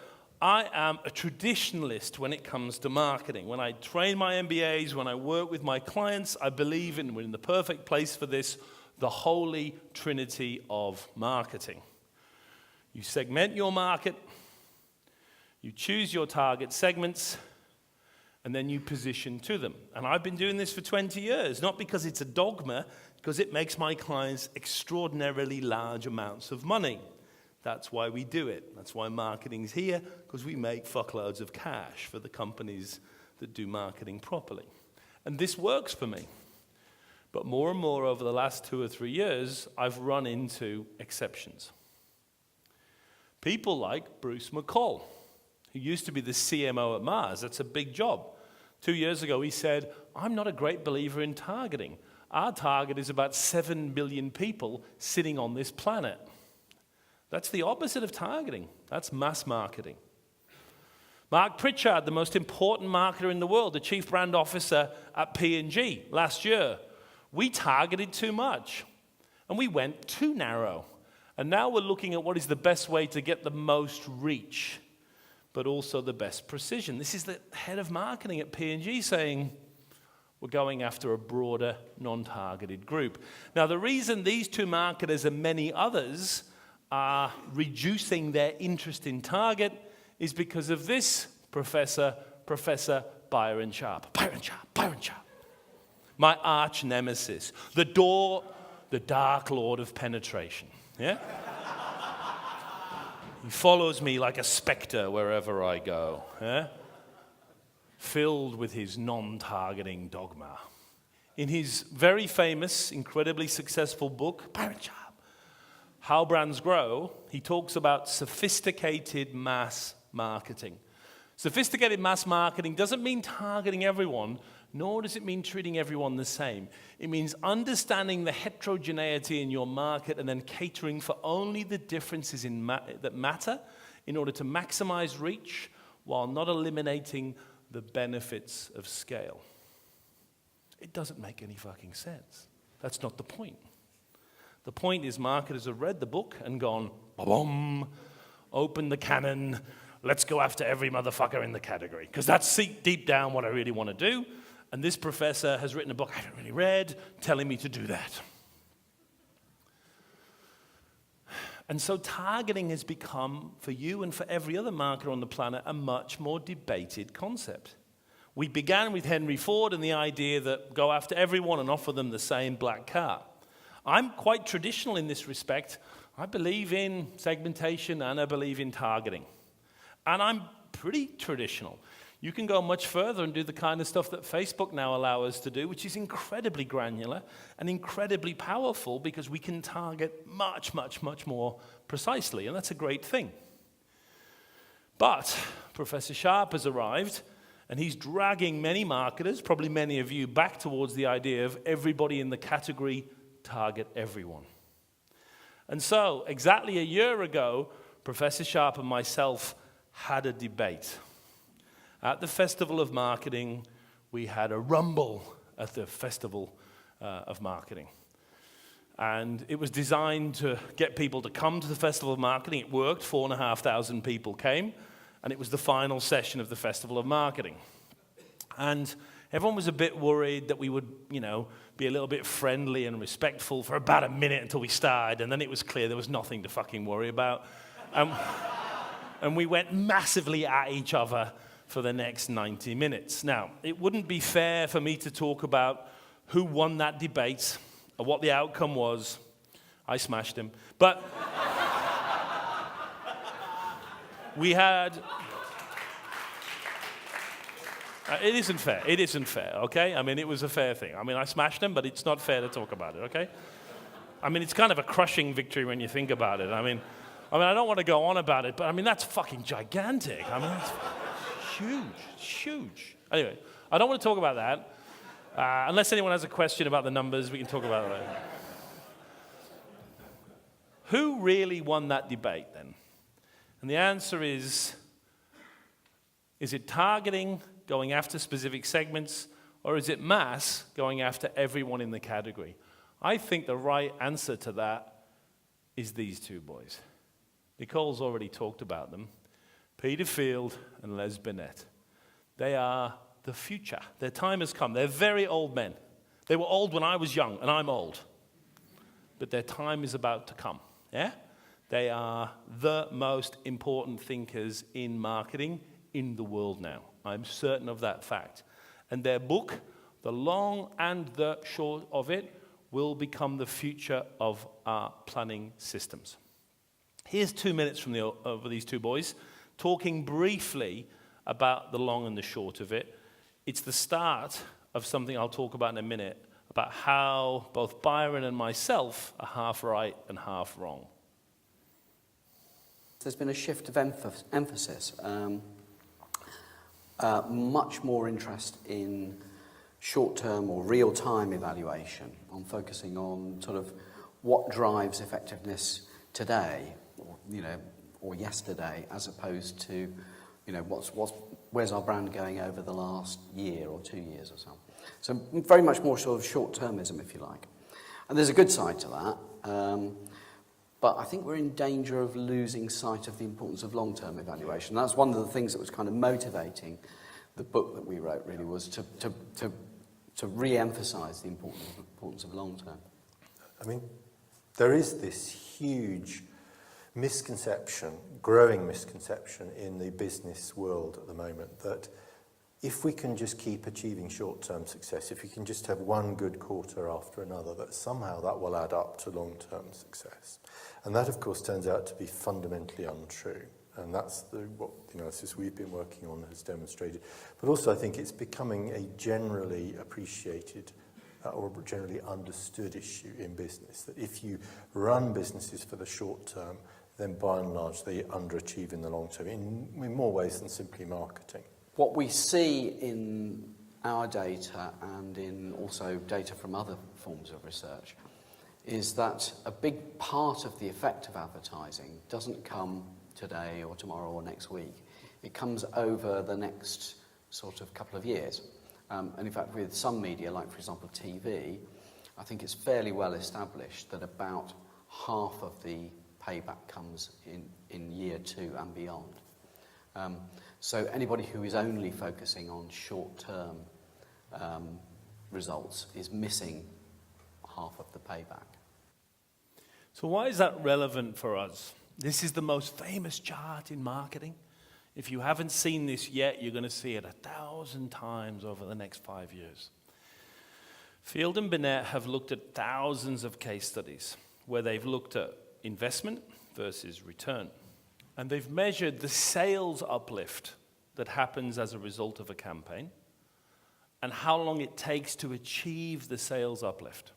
I am a traditionalist when it comes to marketing. When I train my MBAs, when I work with my clients, I believe we're in the perfect place for this, the holy trinity of marketing. You segment your market, you choose your target segments, and then you position to them. And I've been doing this for 20 years, not because it's a dogma, because it makes my clients extraordinarily large amounts of money. That's why we do it. That's why marketing's here, because we make fuckloads of cash for the companies that do marketing properly. And this works for me. But more and more over the last 2 or 3 years, I've run into exceptions. People like Bruce McCall, who used to be the CMO at Mars. That's a big job. 2 years ago, he said, I'm not a great believer in targeting. Our target is about 7 billion people sitting on this planet. That's the opposite of targeting. That's mass marketing. Mark Pritchard, the most important marketer in the world, the chief brand officer at P&G last year. We targeted too much, and we went too narrow. And now we're looking at what is the best way to get the most reach, but also the best precision. This is the head of marketing at P&G saying, we're going after a broader, non-targeted group. Now, the reason these two marketers and many others are reducing their interest in target is because of this Professor Byron Sharp. Byron Sharp. My arch nemesis. The dark lord of penetration. Yeah? He follows me like a specter wherever I go. Yeah? Filled with his non-targeting dogma. In his very famous, incredibly successful book, Byron Sharp, How Brands Grow, he talks about sophisticated mass marketing. Sophisticated mass marketing doesn't mean targeting everyone, nor does it mean treating everyone the same. It means understanding the heterogeneity in your market and then catering for only the differences that matter in order to maximize reach while not eliminating the benefits of scale. It doesn't make any fucking sense. That's not the point. The point is marketers have read the book and gone, ba-boom, open the cannon, let's go after every motherfucker in the category. Because that's deep down what I really want to do. And this professor has written a book I haven't really read, telling me to do that. And so targeting has become, for you and for every other marketer on the planet, a much more debated concept. We began with Henry Ford and the idea that go after everyone and offer them the same black car. I'm quite traditional in this respect. I believe in segmentation and I believe in targeting. And I'm pretty traditional. You can go much further and do the kind of stuff that Facebook now allow us to do, which is incredibly granular and incredibly powerful because we can target much, much, much more precisely, and that's a great thing. But Professor Sharp has arrived, and he's dragging many marketers, probably many of you, back towards the idea of everybody in the category, target everyone. And so, exactly a year ago, Professor Sharp and myself had a debate. At the Festival of Marketing, we had a rumble at the Festival of Marketing. And it was designed to get people to come to the Festival of Marketing. It worked. 4,500 people came. And it was the final session of the Festival of Marketing. And everyone was a bit worried that we would, be a little bit friendly and respectful for about a minute until we started. And then it was clear there was nothing to fucking worry about. And we went massively at each other for the next 90 minutes. Now, it wouldn't be fair for me to talk about who won that debate or what the outcome was. I smashed him. But we had... it isn't fair. It isn't fair, okay? I mean, it was a fair thing. I mean, I smashed him, but it's not fair to talk about it, okay? I mean, it's kind of a crushing victory when you think about it. I mean, I don't want to go on about it, but I mean, that's fucking gigantic. I mean, that's huge. Anyway, I don't want to talk about that. Unless anyone has a question about the numbers, we can talk about it later. Who really won that debate then? And the answer is it targeting, going after specific segments, or is it mass, going after everyone in the category? I think the right answer to that is these two boys. Nicole's already talked about them. Peter Field and Les Binet. They are the future. Their time has come. They're very old men. They were old when I was young, and I'm old. But their time is about to come. Yeah? They are the most important thinkers in marketing in the world now. I'm certain of that fact. And their book, The Long and the Short of It, will become the future of our planning systems. Here's 2 minutes from these two boys talking briefly about the long and the short of it. It's the start of something I'll talk about in a minute, about how both Byron and myself are half right and half wrong. There's been a shift of emphasis, much more interest in short-term or real-time evaluation, on focusing on sort of what drives effectiveness today, or yesterday, as opposed to, where's our brand going over the last year or 2 years or so. So very much more sort of short-termism, if you like. And there's a good side to that, but I think we're in danger of losing sight of the importance of long-term evaluation. That's one of the things that was kind of motivating the book that we wrote, really, was to re-emphasize the importance of long-term. I mean, there is this huge misconception, growing misconception in the business world at the moment that if we can just keep achieving short-term success, if we can just have one good quarter after another, that somehow that will add up to long-term success. And that, of course, turns out to be fundamentally untrue. And that's what the analysis we've been working on has demonstrated. But also I think it's becoming a generally appreciated or generally understood issue in business, that if you run businesses for the short term, then by and large they underachieve in the long term, in more ways than simply marketing. What we see in our data and in also data from other forms of research is that a big part of the effect of advertising doesn't come today or tomorrow or next week. It comes over the next sort of couple of years. And in fact, with some media, like for example TV, I think it's fairly well established that about half of the payback comes in year 2 and beyond. So anybody who is only focusing on short-term results is missing half of the payback. So why is that relevant for us? This is the most famous chart in marketing. If you haven't seen this yet, you're going to see it 1,000 times over the next 5 years. Field and Binet have looked at thousands of case studies where they've looked at investment versus return. And they've measured the sales uplift that happens as a result of a campaign, and how long it takes to achieve the sales uplift.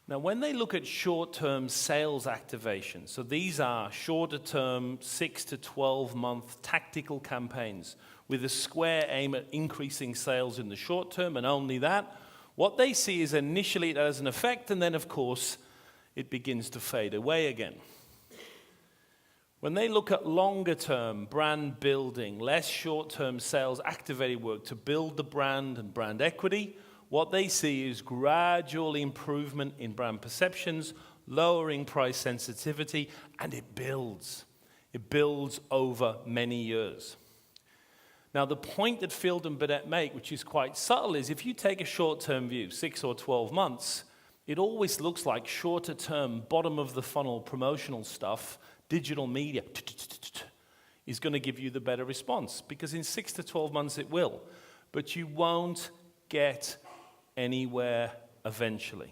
Now, when they look at short-term sales activation, so these are shorter-term, 6 to 12-month tactical campaigns with a square aim at increasing sales in the short term, and only that, what they see is initially it has an effect, and then, of course, it begins to fade away again. When they look at longer-term brand building, less short-term sales activated work to build the brand and brand equity, what they see is gradual improvement in brand perceptions, lowering price sensitivity, and it builds. It builds over many years. Now, the point that Field and Burnett make, which is quite subtle, is if you take a short-term view, 6 or 12 months, it always looks like shorter-term, bottom-of-the-funnel promotional stuff, digital media, is going to give you the better response, because in 6 to 12 months it will. But you won't get anywhere eventually.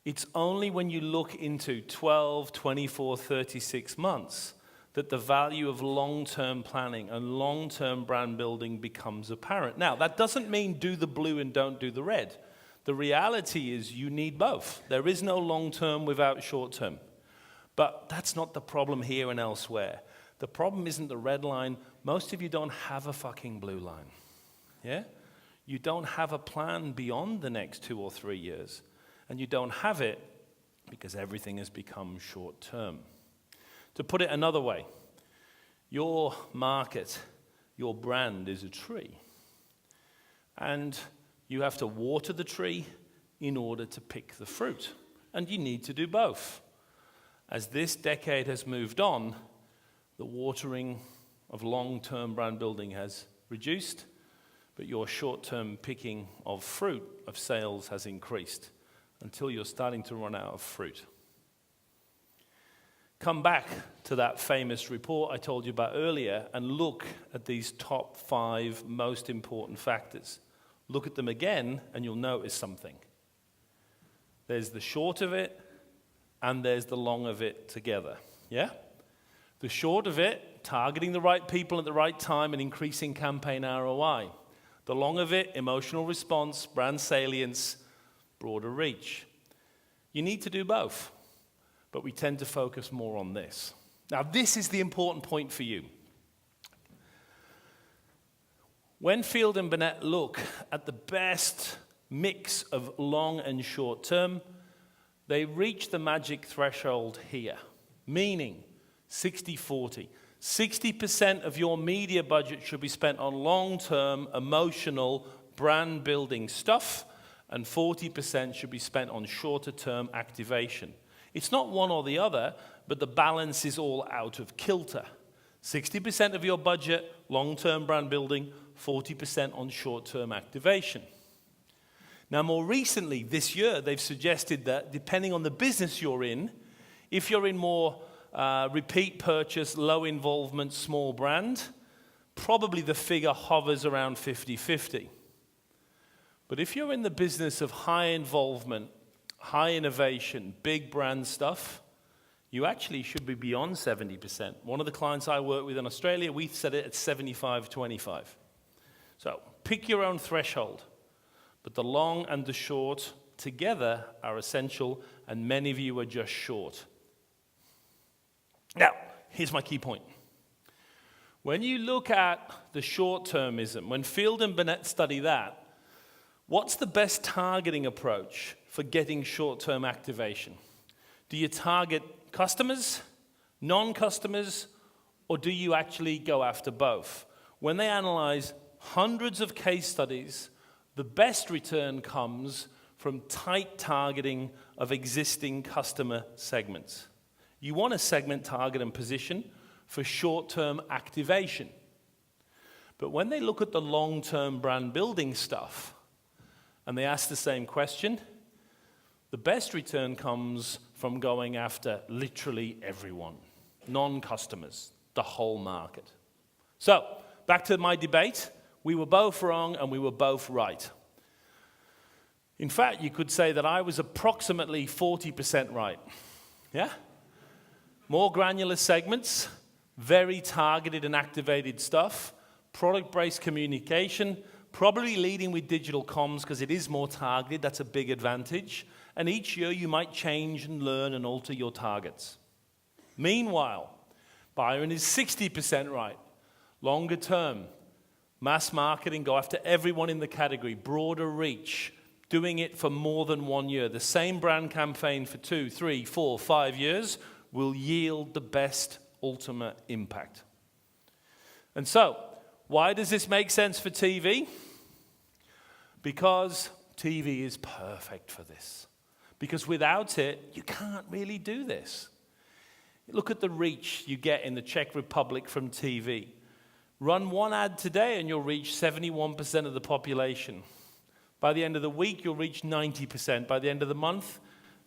It's only when you look into 12, 24, 36 months that the value of long-term planning and long-term brand building becomes apparent. Now, that doesn't mean do the blue and don't do the red. The reality is you need both. There is no long-term without short-term. But that's not the problem here and elsewhere. The problem isn't the red line. Most of you don't have a fucking blue line. Yeah? You don't have a plan beyond the next 2 or 3 years. And you don't have it because everything has become short-term. To put it another way, your market, your brand is a tree. And you have to water the tree in order to pick the fruit. And you need to do both. As this decade has moved on, the watering of long-term brand building has reduced, but your short-term picking of fruit of sales has increased until you're starting to run out of fruit. Come back to that famous report I told you about earlier and look at these top 5 most important factors. Look at them again and you'll notice something. There's the short of it and there's the long of it together. Yeah? The short of it, targeting the right people at the right time and increasing campaign ROI. The long of it, emotional response, brand salience, broader reach. You need to do both, but we tend to focus more on this. Now, this is the important point for you. When Field and Burnett look at the best mix of long and short term, they reach the magic threshold here, meaning 60-40. 60% of your media budget should be spent on long-term, emotional, brand-building stuff, and 40% should be spent on shorter-term activation. It's not one or the other, but the balance is all out of kilter. 60% of your budget, long-term brand building, 40% on short-term activation. Now, more recently, this year, they've suggested that depending on the business you're in, if you're in more repeat purchase, low involvement, small brand, probably the figure hovers around 50-50. But if you're in the business of high involvement, high innovation, big brand stuff, you actually should be beyond 70%. One of the clients I work with in Australia, we set it at 75-25. So pick your own threshold. But the long and the short together are essential, and many of you are just short. Now, here's my key point. When you look at the short-termism, when Field and Burnett study that, what's the best targeting approach for getting short-term activation? Do you target customers, non-customers, or do you actually go after both? When they analyze hundreds of case studies, the best return comes from tight targeting of existing customer segments. You want to segment, target, and position for short-term activation. But when they look at the long-term brand building stuff and they ask the same question, the best return comes from going after literally everyone, non-customers, the whole market. So, back to my debate. We were both wrong and we were both right. In fact, you could say that I was approximately 40% right. Yeah? More granular segments, very targeted and activated stuff, product-based communication, probably leading with digital comms because it is more targeted. That's a big advantage. And each year you might change and learn and alter your targets. Meanwhile, Byron is 60% right. Longer term, mass marketing, go after everyone in the category, broader reach, doing it for more than 1 year. The same brand campaign for 2, 3, 4, 5 years will yield the best ultimate impact. And so, why does this make sense for TV? Because TV is perfect for this. Because without it, you can't really do this. Look at the reach you get in the Czech Republic from TV. Run one ad today and you'll reach 71% of the population. By the end of the week, you'll reach 90%. By the end of the month,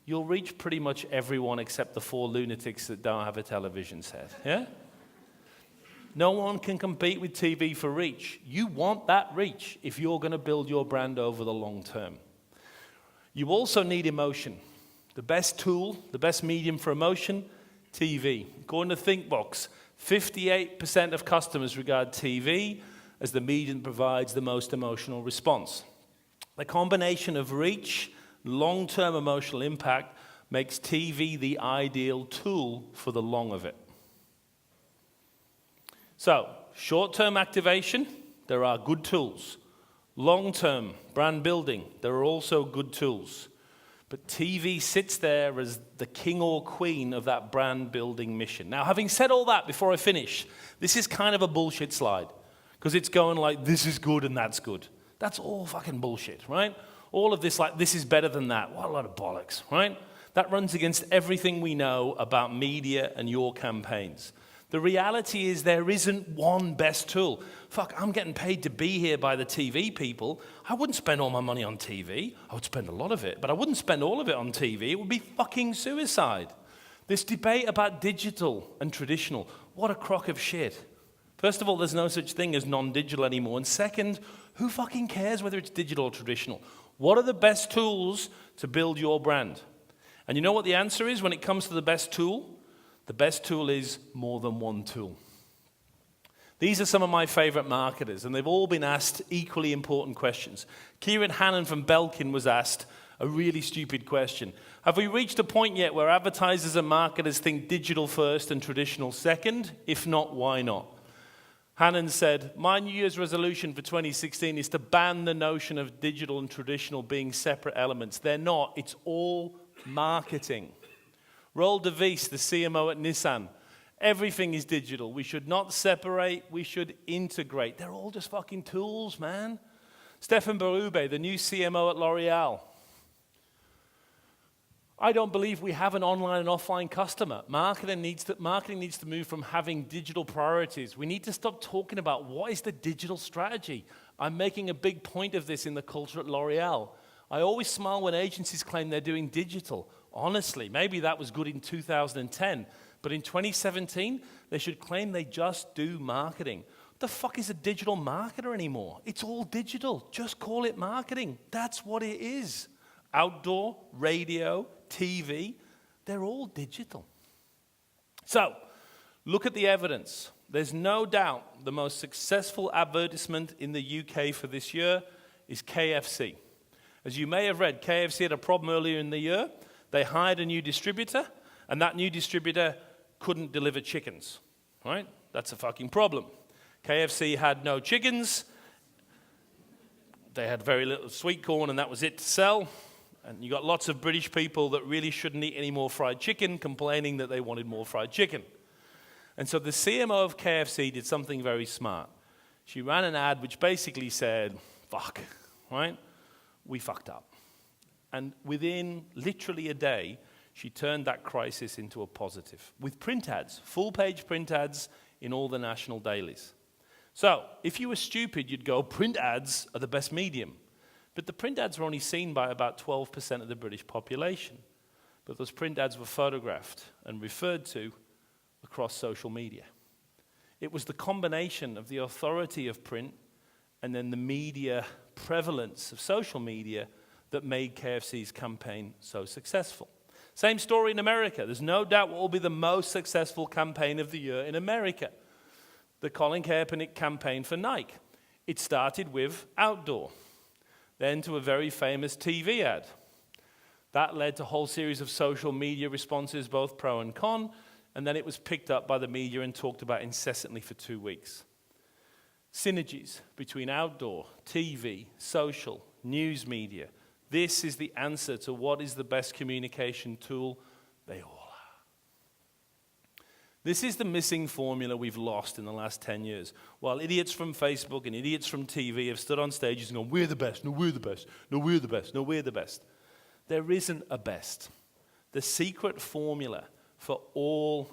you'll reach pretty much everyone except the 4 lunatics that don't have a television set. Yeah? No one can compete with TV for reach. You want that reach if you're going to build your brand over the long term. You also need emotion. The best tool, the best medium for emotion, TV. According to ThinkBox, 58% of customers regard TV as the medium that provides the most emotional response. The combination of reach, long-term emotional impact makes TV the ideal tool for the long of it. So, short-term activation, there are good tools. Long-term brand building, there are also good tools. But TV sits there as the king or queen of that brand building mission. Now, having said all that, before I finish, this is kind of a bullshit slide. Because it's going like, this is good and that's good. That's all fucking bullshit, right? All of this like, this is better than that. What a lot of bollocks, right? That runs against everything we know about media and your campaigns. The reality is there isn't one best tool. Fuck, I'm getting paid to be here by the TV people. I wouldn't spend all my money on TV. I would spend a lot of it, but I wouldn't spend all of it on TV. It would be fucking suicide. This debate about digital and traditional, what a crock of shit. First of all, there's no such thing as non-digital anymore. And second, who fucking cares whether it's digital or traditional? What are the best tools to build your brand? And you know what the answer is when it comes to the best tool? The best tool is more than one tool. These are some of my favorite marketers, and they've all been asked equally important questions. Kieran Hannon from Belkin was asked a really stupid question. Have we reached a point yet where advertisers and marketers think digital first and traditional second? If not, why not? Hannon said, my New Year's resolution for 2016 is to ban the notion of digital and traditional being separate elements. They're not. It's all marketing. Roel de Vries, the CMO at Nissan, everything is digital. We should not separate, we should integrate. They're all just fucking tools, man. Stefan Berube, the new CMO at L'Oreal. I don't believe we have an online and offline customer. Marketing needs to move from having digital priorities. We need to stop talking about what is the digital strategy. I'm making a big point of this in the culture at L'Oreal. I always smile when agencies claim they're doing digital. Honestly, maybe that was good in 2010, but in 2017, they should claim they just do marketing. What the fuck is a digital marketer anymore? It's all digital. Just call it marketing. That's what it is. Outdoor, radio, TV, they're all digital. So, look at the evidence. There's no doubt the most successful advertisement in the UK for this year is KFC. As you may have read, KFC had a problem earlier in the year. They hired a new distributor, and that new distributor couldn't deliver chickens, right? That's a fucking problem. KFC had no chickens. They had very little sweet corn, and that was it to sell. And you got lots of British people that really shouldn't eat any more fried chicken complaining that they wanted more fried chicken. And so the CMO of KFC did something very smart. She ran an ad which basically said, fuck, right? We fucked up. And within literally a day, she turned that crisis into a positive with print ads, full-page print ads in all the national dailies. So if you were stupid, you'd go, print ads are the best medium. But the print ads were only seen by about 12% of the British population. But those print ads were photographed and referred to across social media. It was the combination of the authority of print and then the media prevalence of social media that made KFC's campaign so successful. Same story in America. There's no doubt what will be the most successful campaign of the year in America. The Colin Kaepernick campaign for Nike. It started with outdoor, then to a very famous TV ad. That led to a whole series of social media responses, both pro and con, and then it was picked up by the media and talked about incessantly for 2 weeks. Synergies between outdoor, TV, social, news media. This is the answer to what is the best communication tool. They all are. This is the missing formula we've lost in the last 10 years. While idiots from Facebook and idiots from TV have stood on stages and gone, we're the best, no, we're the best, no, we're the best, no, we're the best. There isn't a best. The secret formula for all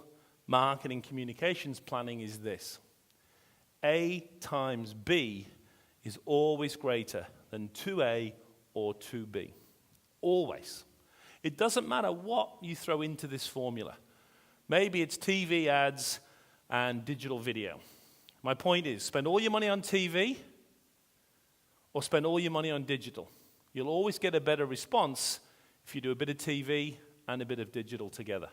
marketing communications planning is this. A times B is always greater than 2A or 2B. Always. It doesn't matter what you throw into this formula. Maybe it's TV ads and digital video. My point is, spend all your money on TV or spend all your money on digital. You'll always get a better response if you do a bit of TV and a bit of digital together.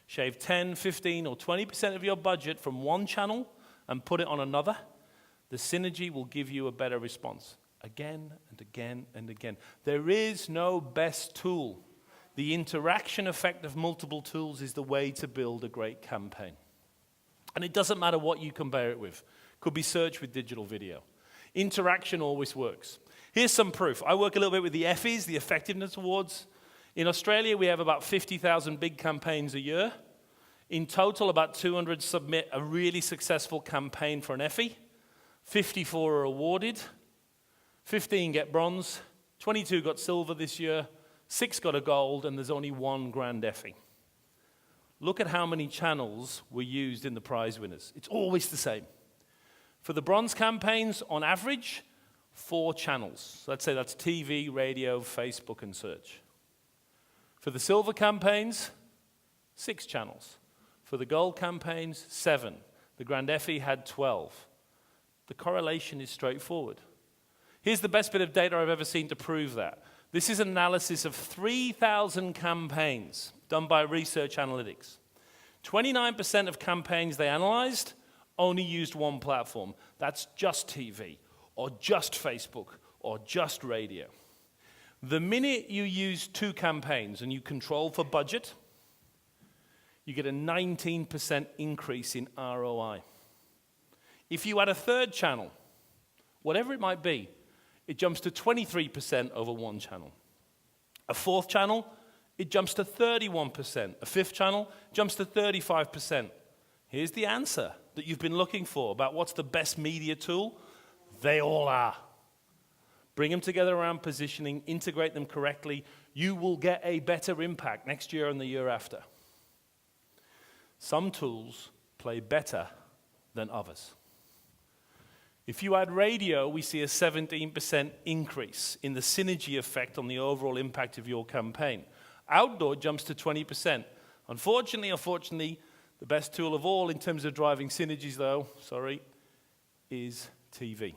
Shave 10, 15, or 20% of your budget from one channel and put it on another. The synergy will give you a better response. Again and again and again. There is no best tool. The interaction effect of multiple tools is the way to build a great campaign. And it doesn't matter what you compare it with. Could be search with digital video. Interaction always works. Here's some proof. I work a little bit with the Effies, the Effectiveness Awards. In Australia, we have about 50,000 big campaigns a year. In total, about 200 submit a really successful campaign for an Effie. 54 are awarded. 15 get bronze. 22 got silver this year. 6 got a gold, and there's only 1 grand Effie. Look at how many channels were used in the prize winners. It's always the same. For the bronze campaigns, on average, 4 channels. Let's say that's TV, radio, Facebook, and search. For the silver campaigns, 6 channels. For the gold campaigns, 7. The Grand Effie had 12. The correlation is straightforward. Here's the best bit of data I've ever seen to prove that. This is an analysis of 3,000 campaigns done by Research Analytics. 29% of campaigns they analyzed only used one platform. That's just TV, or just Facebook, or just radio. The minute you use 2 campaigns and you control for budget, you get a 19% increase in ROI. If you add a 3rd channel, whatever it might be, it jumps to 23% over 1 channel. A 4th channel, it jumps to 31%. A 5th channel jumps to 35%. Here's the answer that you've been looking for about what's the best media tool. They all are. Bring them together around positioning, integrate them correctly. You will get a better impact next year and the year after. Some tools play better than others. If you add radio, we see a 17% increase in the synergy effect on the overall impact of your campaign. Outdoor jumps to 20%. Unfortunately, the best tool of all in terms of driving synergies, though, is TV.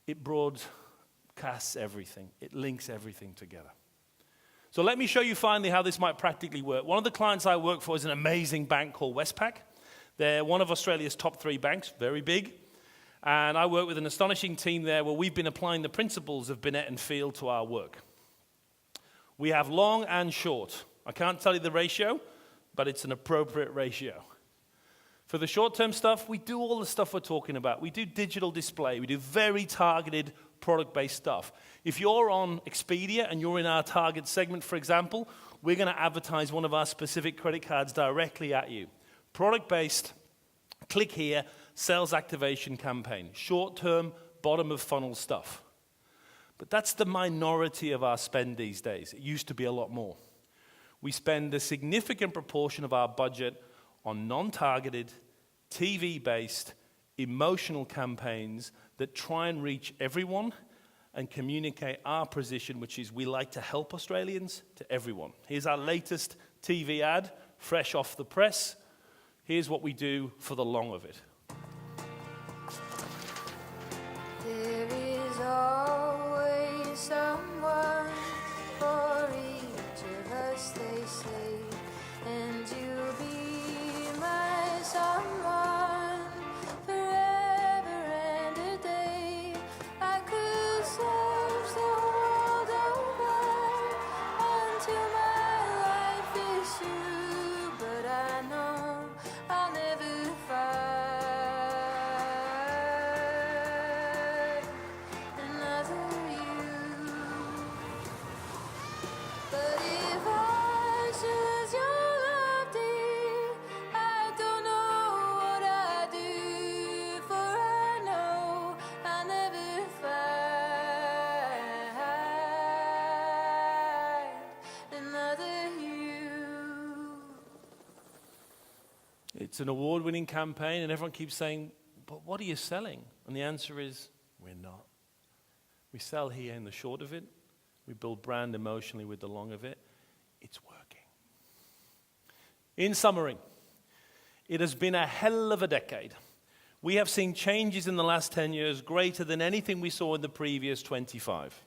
It broadcasts everything. It links everything together. So let me show you finally how this might practically work. One of the clients I work for is an amazing bank called Westpac. They're one of Australia's top 3 banks, very big. And I work with an astonishing team there where we've been applying the principles of Binet and Field to our work. We have long and short. I can't tell you the ratio, but it's an appropriate ratio. For the short-term stuff, we do all the stuff we're talking about. We do digital display. We do very targeted product-based stuff. If you're on Expedia and you're in our target segment, for example, we're going to advertise one of our specific credit cards directly at you. Product-based, click here, sales activation campaign. Short-term, bottom-of-funnel stuff. But that's the minority of our spend these days. It used to be a lot more. We spend a significant proportion of our budget on non-targeted, TV-based, emotional campaigns that try and reach everyone and communicate our position, which is we like to help Australians to everyone. Here's our latest TV ad, fresh off the press. Here's what we do for the long of it. There is always someone for each of us, they say. It's an award-winning campaign, and everyone keeps saying, but what are you selling? And the answer is, we're not. We sell here in the short of it. We build brand emotionally with the long of it. It's working. In summary, it has been a hell of a decade. We have seen changes in the last 10 years greater than anything we saw in the previous 25.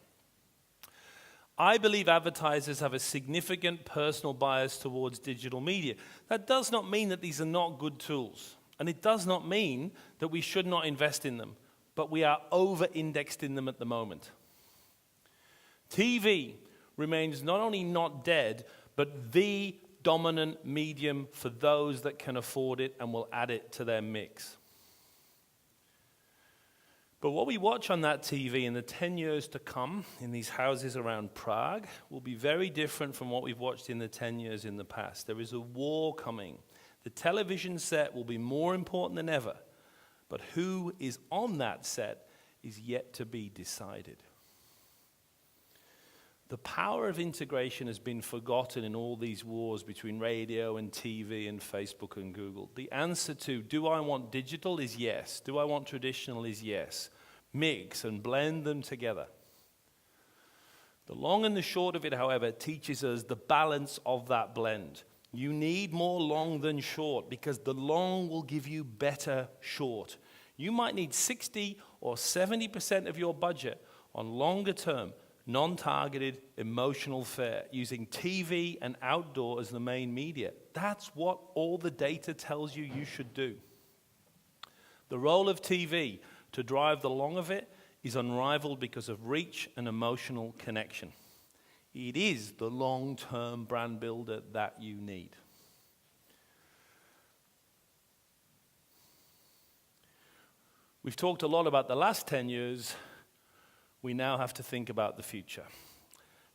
I believe advertisers have a significant personal bias towards digital media. That does not mean that these are not good tools, and it does not mean that we should not invest in them, but we are over-indexed in them at the moment. TV remains not only not dead, but the dominant medium for those that can afford it and will add it to their mix. But what we watch on that TV in the 10 years to come in these houses around Prague will be very different from what we've watched in the 10 years in the past. There is a war coming. The television set will be more important than ever, but who is on that set is yet to be decided. The power of integration has been forgotten in all these wars between radio and TV and Facebook and Google. The answer to, do I want digital, is yes. Do I want traditional, is yes. Mix and blend them together. The long and the short of it, however, teaches us the balance of that blend. You need more long than short because the long will give you better short. You might need 60 or 70% of your budget on longer term, non-targeted, emotional fare, using TV and outdoor as the main media. That's what all the data tells you you should do. The role of TV to drive the long of it is unrivaled because of reach and emotional connection. It is the long-term brand builder that you need. We've talked a lot about the last 10 years. We now have to think about the future.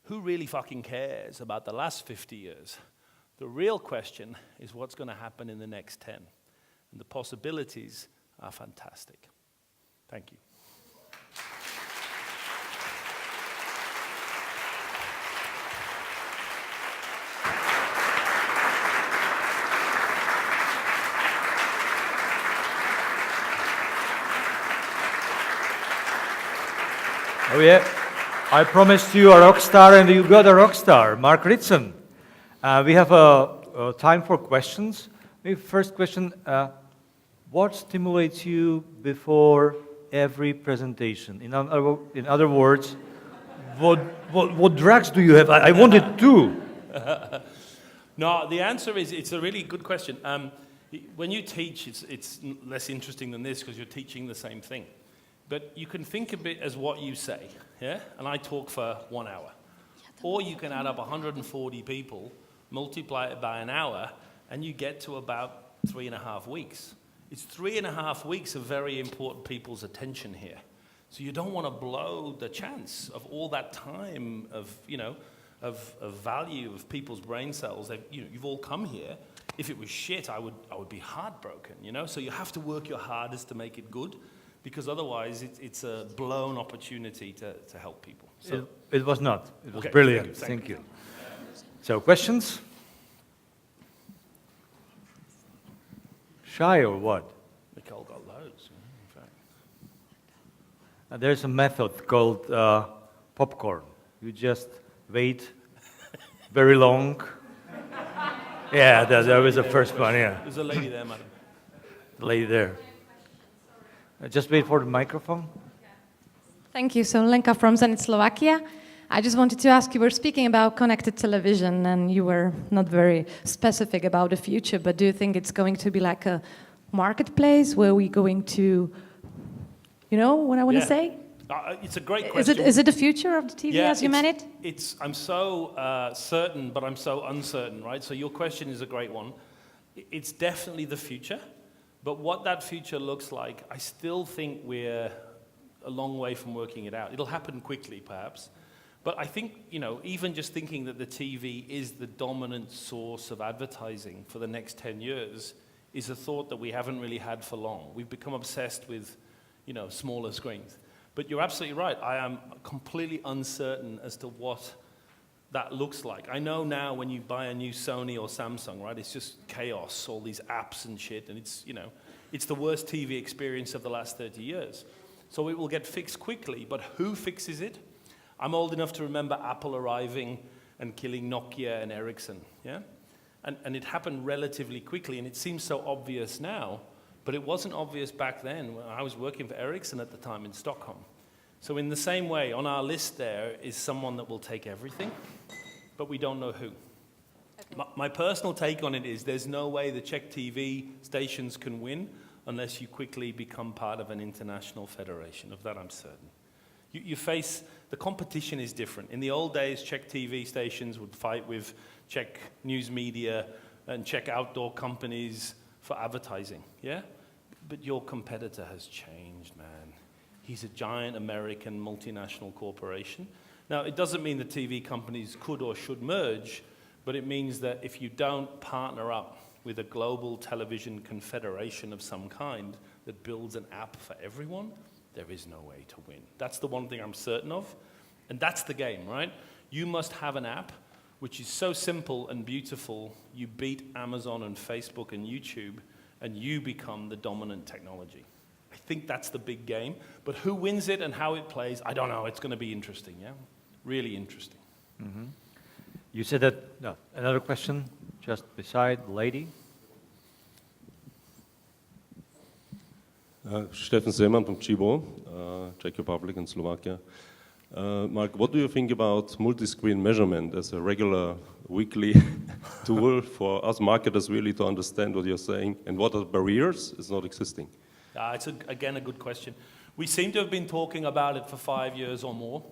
Who really fucking cares about the last 50 years? The real question is what's going to happen in the next 10. And the possibilities are fantastic. Thank you. Oh yeah, I promised you a rock star and you got a rock star, Mark Ritson. We have a time for questions. Maybe first question, what stimulates you before every presentation? In other words, what drugs do you have? I wanted two. No, the answer is, it's a really good question. When you teach, it's less interesting than this because you're teaching the same thing. But you can think of it as what you say, yeah? And I talk for 1 hour. Or you can add up 140 people, multiply it by an hour, and you get to about 3.5 weeks. It's 3.5 weeks of very important people's attention here. So you don't want to blow the chance of all that time of, of value of people's brain cells. You've all come here. If it was shit, I would be heartbroken, So you have to work your hardest to make it good, because otherwise it's a blown opportunity to help people. So It was not. It was okay, brilliant. Thank you. So questions? Shy or what? Nicole got loads, in fact. There's a method called popcorn. You just wait very long. Yeah, that was the first one, yeah. There's a lady there, madam. The lady there. Just wait for the microphone. Thank you. So Lenka from Zenit, Slovakia. I just wanted to ask, you were speaking about connected television and you were not very specific about the future, but do you think it's going to be like a marketplace where we're going to, you know what I want to say? It's a great question. Is it the future of the TV as you meant it? I'm so certain, but I'm so uncertain, right? So your question is a great one. It's definitely the future, but what that future looks like, I still think we're a long way from working it out. It'll happen quickly, perhaps. But I think, even just thinking that the TV is the dominant source of advertising for the next 10 years is a thought that we haven't really had for long. We've become obsessed with, smaller screens. But you're absolutely right. I am completely uncertain as to what that looks like. I know now when you buy a new Sony or Samsung, right, it's just chaos, all these apps and shit, and it's, you know, it's the worst TV experience of the last 30 years. So it will get fixed quickly, but who fixes it? I'm old enough to remember Apple arriving and killing Nokia and Ericsson, yeah? And it happened relatively quickly, and it seems so obvious now, but it wasn't obvious back then. When I was working for Ericsson at the time in Stockholm. So in the same way, on our list there is someone that will take everything, but we don't know who. Okay. My personal take on it is there's no way the Czech TV stations can win unless you quickly become part of an international federation. Of that I'm certain. You face, the competition is different. In the old days, Czech TV stations would fight with Czech news media and Czech outdoor companies for advertising, yeah? But your competitor has changed, man. He's a giant American multinational corporation. Now, it doesn't mean the TV companies could or should merge, but it means that if you don't partner up with a global television confederation of some kind that builds an app for everyone, there is no way to win. That's the one thing I'm certain of, and that's the game, right? You must have an app which is so simple and beautiful, you beat Amazon and Facebook and YouTube, and you become the dominant technology. I think that's the big game, but who wins it and how it plays, I don't know. It's going to be interesting, yeah? Really interesting. Mm-hmm. You said that, no, another question just beside the lady. Steffen Seemann from Chibo, Czech Republic and Slovakia. Mark, what do you think about multi-screen measurement as a regular weekly tool for us marketers really to understand what you're saying, and what are the barriers is not existing? It's, again, a good question. We seem to have been talking about it for 5 years or more,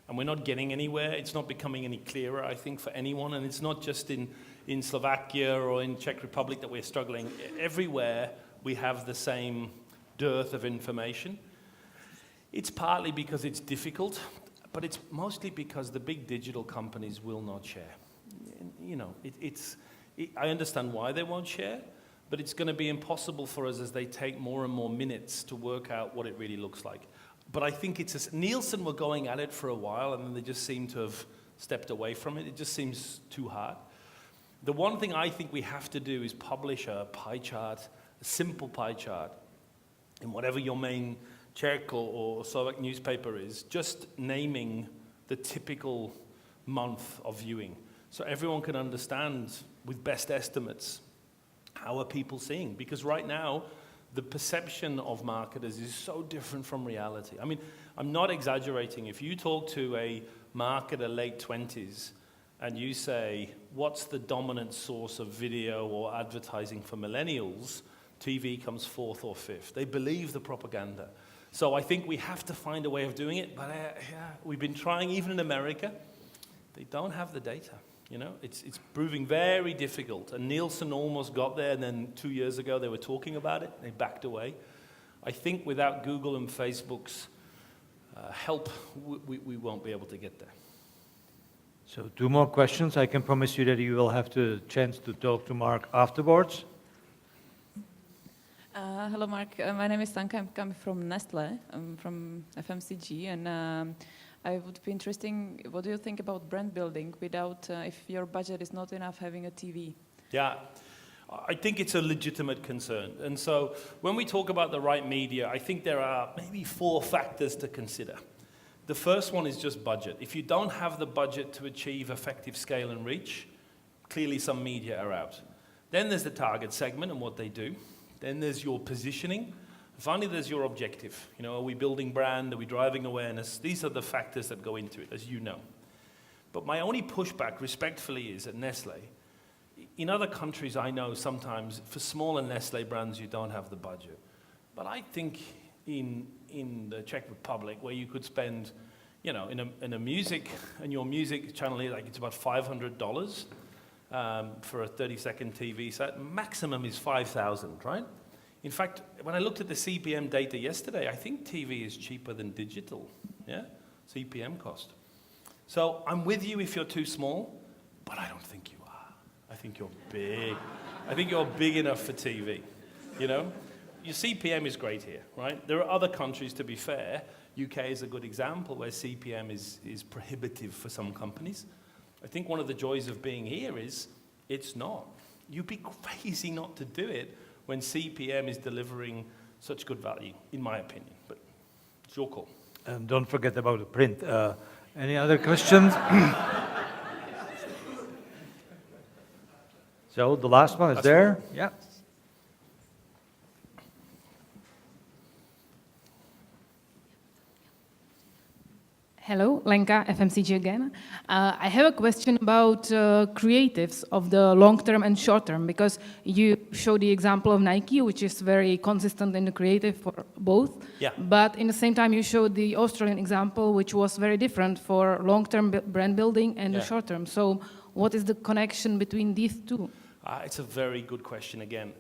and we're not getting anywhere. It's not becoming any clearer, I think, for anyone, and it's not just in Slovakia or in Czech Republic that we're struggling. Everywhere we have the same dearth of information. It's partly because it's difficult, but it's mostly because the big digital companies will not share. You know, I understand why they won't share, but it's going to be impossible for us as they take more and more minutes to work out what it really looks like. But I think Nielsen were going at it for a while, and then they just seem to have stepped away from it. It just seems too hard. The one thing I think we have to do is publish a pie chart, a simple pie chart, in whatever your main Czech or Slovak newspaper is, just naming the typical month of viewing. So everyone can understand with best estimates, how are people seeing? Because right now, the perception of marketers is so different from reality. I mean, I'm not exaggerating. If you talk to a marketer late 20s and you say, what's the dominant source of video or advertising for millennials? TV comes 4th or 5th. They believe the propaganda. So I think we have to find a way of doing it, but we've been trying, even in America. They don't have the data, you know? It's proving very difficult, and Nielsen almost got there, and then 2 years ago they were talking about it, they backed away. I think without Google and Facebook's help, we won't be able to get there. So 2 more questions. I can promise you that you will have the chance to talk to Mark afterwards. Hello, Mark. My name is Stanka. I'm coming from Nestlé. I'm from FMCG, and I would be interesting. What do you think about brand building without, if your budget is not enough, having a TV? Yeah, I think it's a legitimate concern. And so when we talk about the right media, I think there are maybe 4 factors to consider. The first one is just budget. If you don't have the budget to achieve effective scale and reach, clearly some media are out. Then there's the target segment and what they do. Then there's your positioning. Finally, there's your objective. You know, are we building brand? Are we driving awareness? These are the factors that go into it, as you know. But my only pushback, respectfully, is at Nestlé. In other countries, I know sometimes for smaller Nestlé brands, you don't have the budget. But I think in the Czech Republic, where you could spend, you know, in a music, and your music channel, like it's about $500 for a 30-second TV set. Maximum is 5,000, right? In fact, when I looked at the CPM data yesterday, I think TV is cheaper than digital, yeah? CPM cost. So I'm with you if you're too small, but I don't think you are. I think you're big. I think you're big enough for TV, you know? Your CPM is great here, right? There are other countries, to be fair. UK is a good example where CPM is prohibitive for some companies. I think one of the joys of being here is it's not. You'd be crazy not to do it when CPM is delivering such good value, in my opinion. But it's your call. And don't forget about the print. Any other questions? So the last one is there. Yeah. Hello, Lenka, FMCG again. I have a question about creatives of the long term and short term, because you show the example of Nike, which is very consistent in the creative for both. Yeah. But in the same time, you showed the Australian example, which was very different for long term brand building and the short term. So, what is the connection between these two? It's a very good question again.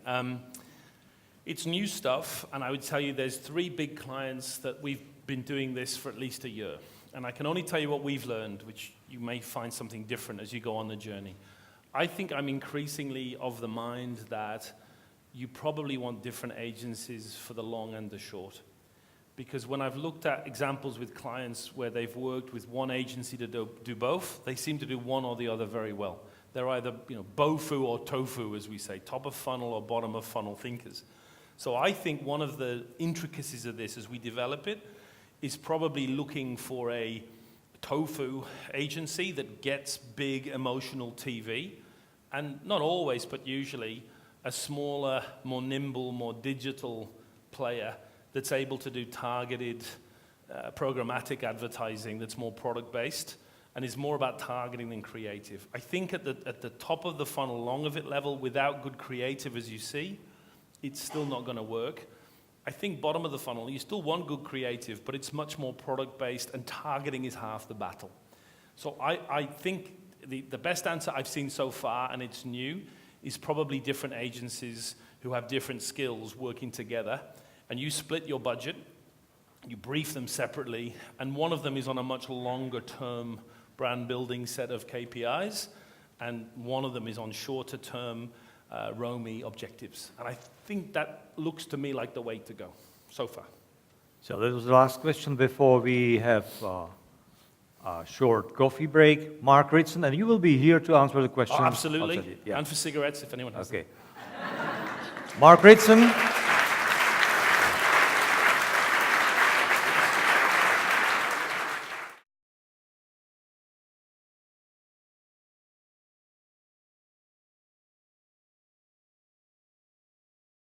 It's new stuff, and I would tell you there's 3 big clients that we've been doing this for at least a year. And I can only tell you what we've learned, which you may find something different as you go on the journey. I think I'm increasingly of the mind that you probably want different agencies for the long and the short. Because when I've looked at examples with clients where they've worked with one agency to do both, they seem to do one or the other very well. They're either bofu or tofu, as we say, top of funnel or bottom of funnel thinkers. So I think one of the intricacies of this as we develop it is probably looking for a tofu agency that gets big emotional TV, and not always, but usually a smaller, more nimble, more digital player that's able to do targeted programmatic advertising that's more product-based and is more about targeting than creative. I think at the top of the funnel, long of it level, without good creative, as you see, it's still not going to work. I think bottom of the funnel, you still want good creative, but it's much more product-based, and targeting is half the battle. So I think the best answer I've seen so far, and it's new, is probably different agencies who have different skills working together, and you split your budget, you brief them separately, and one of them is on a much longer-term brand building set of KPIs, and one of them is on shorter-term ROMI objectives. And I think that looks to me like the way to go so far. So that was the last question before we have a short coffee break. Mark Ritson, and you will be here to answer the questions. Oh, absolutely. outside. Yeah. And for cigarettes, if anyone has them. Okay. Mark Ritson.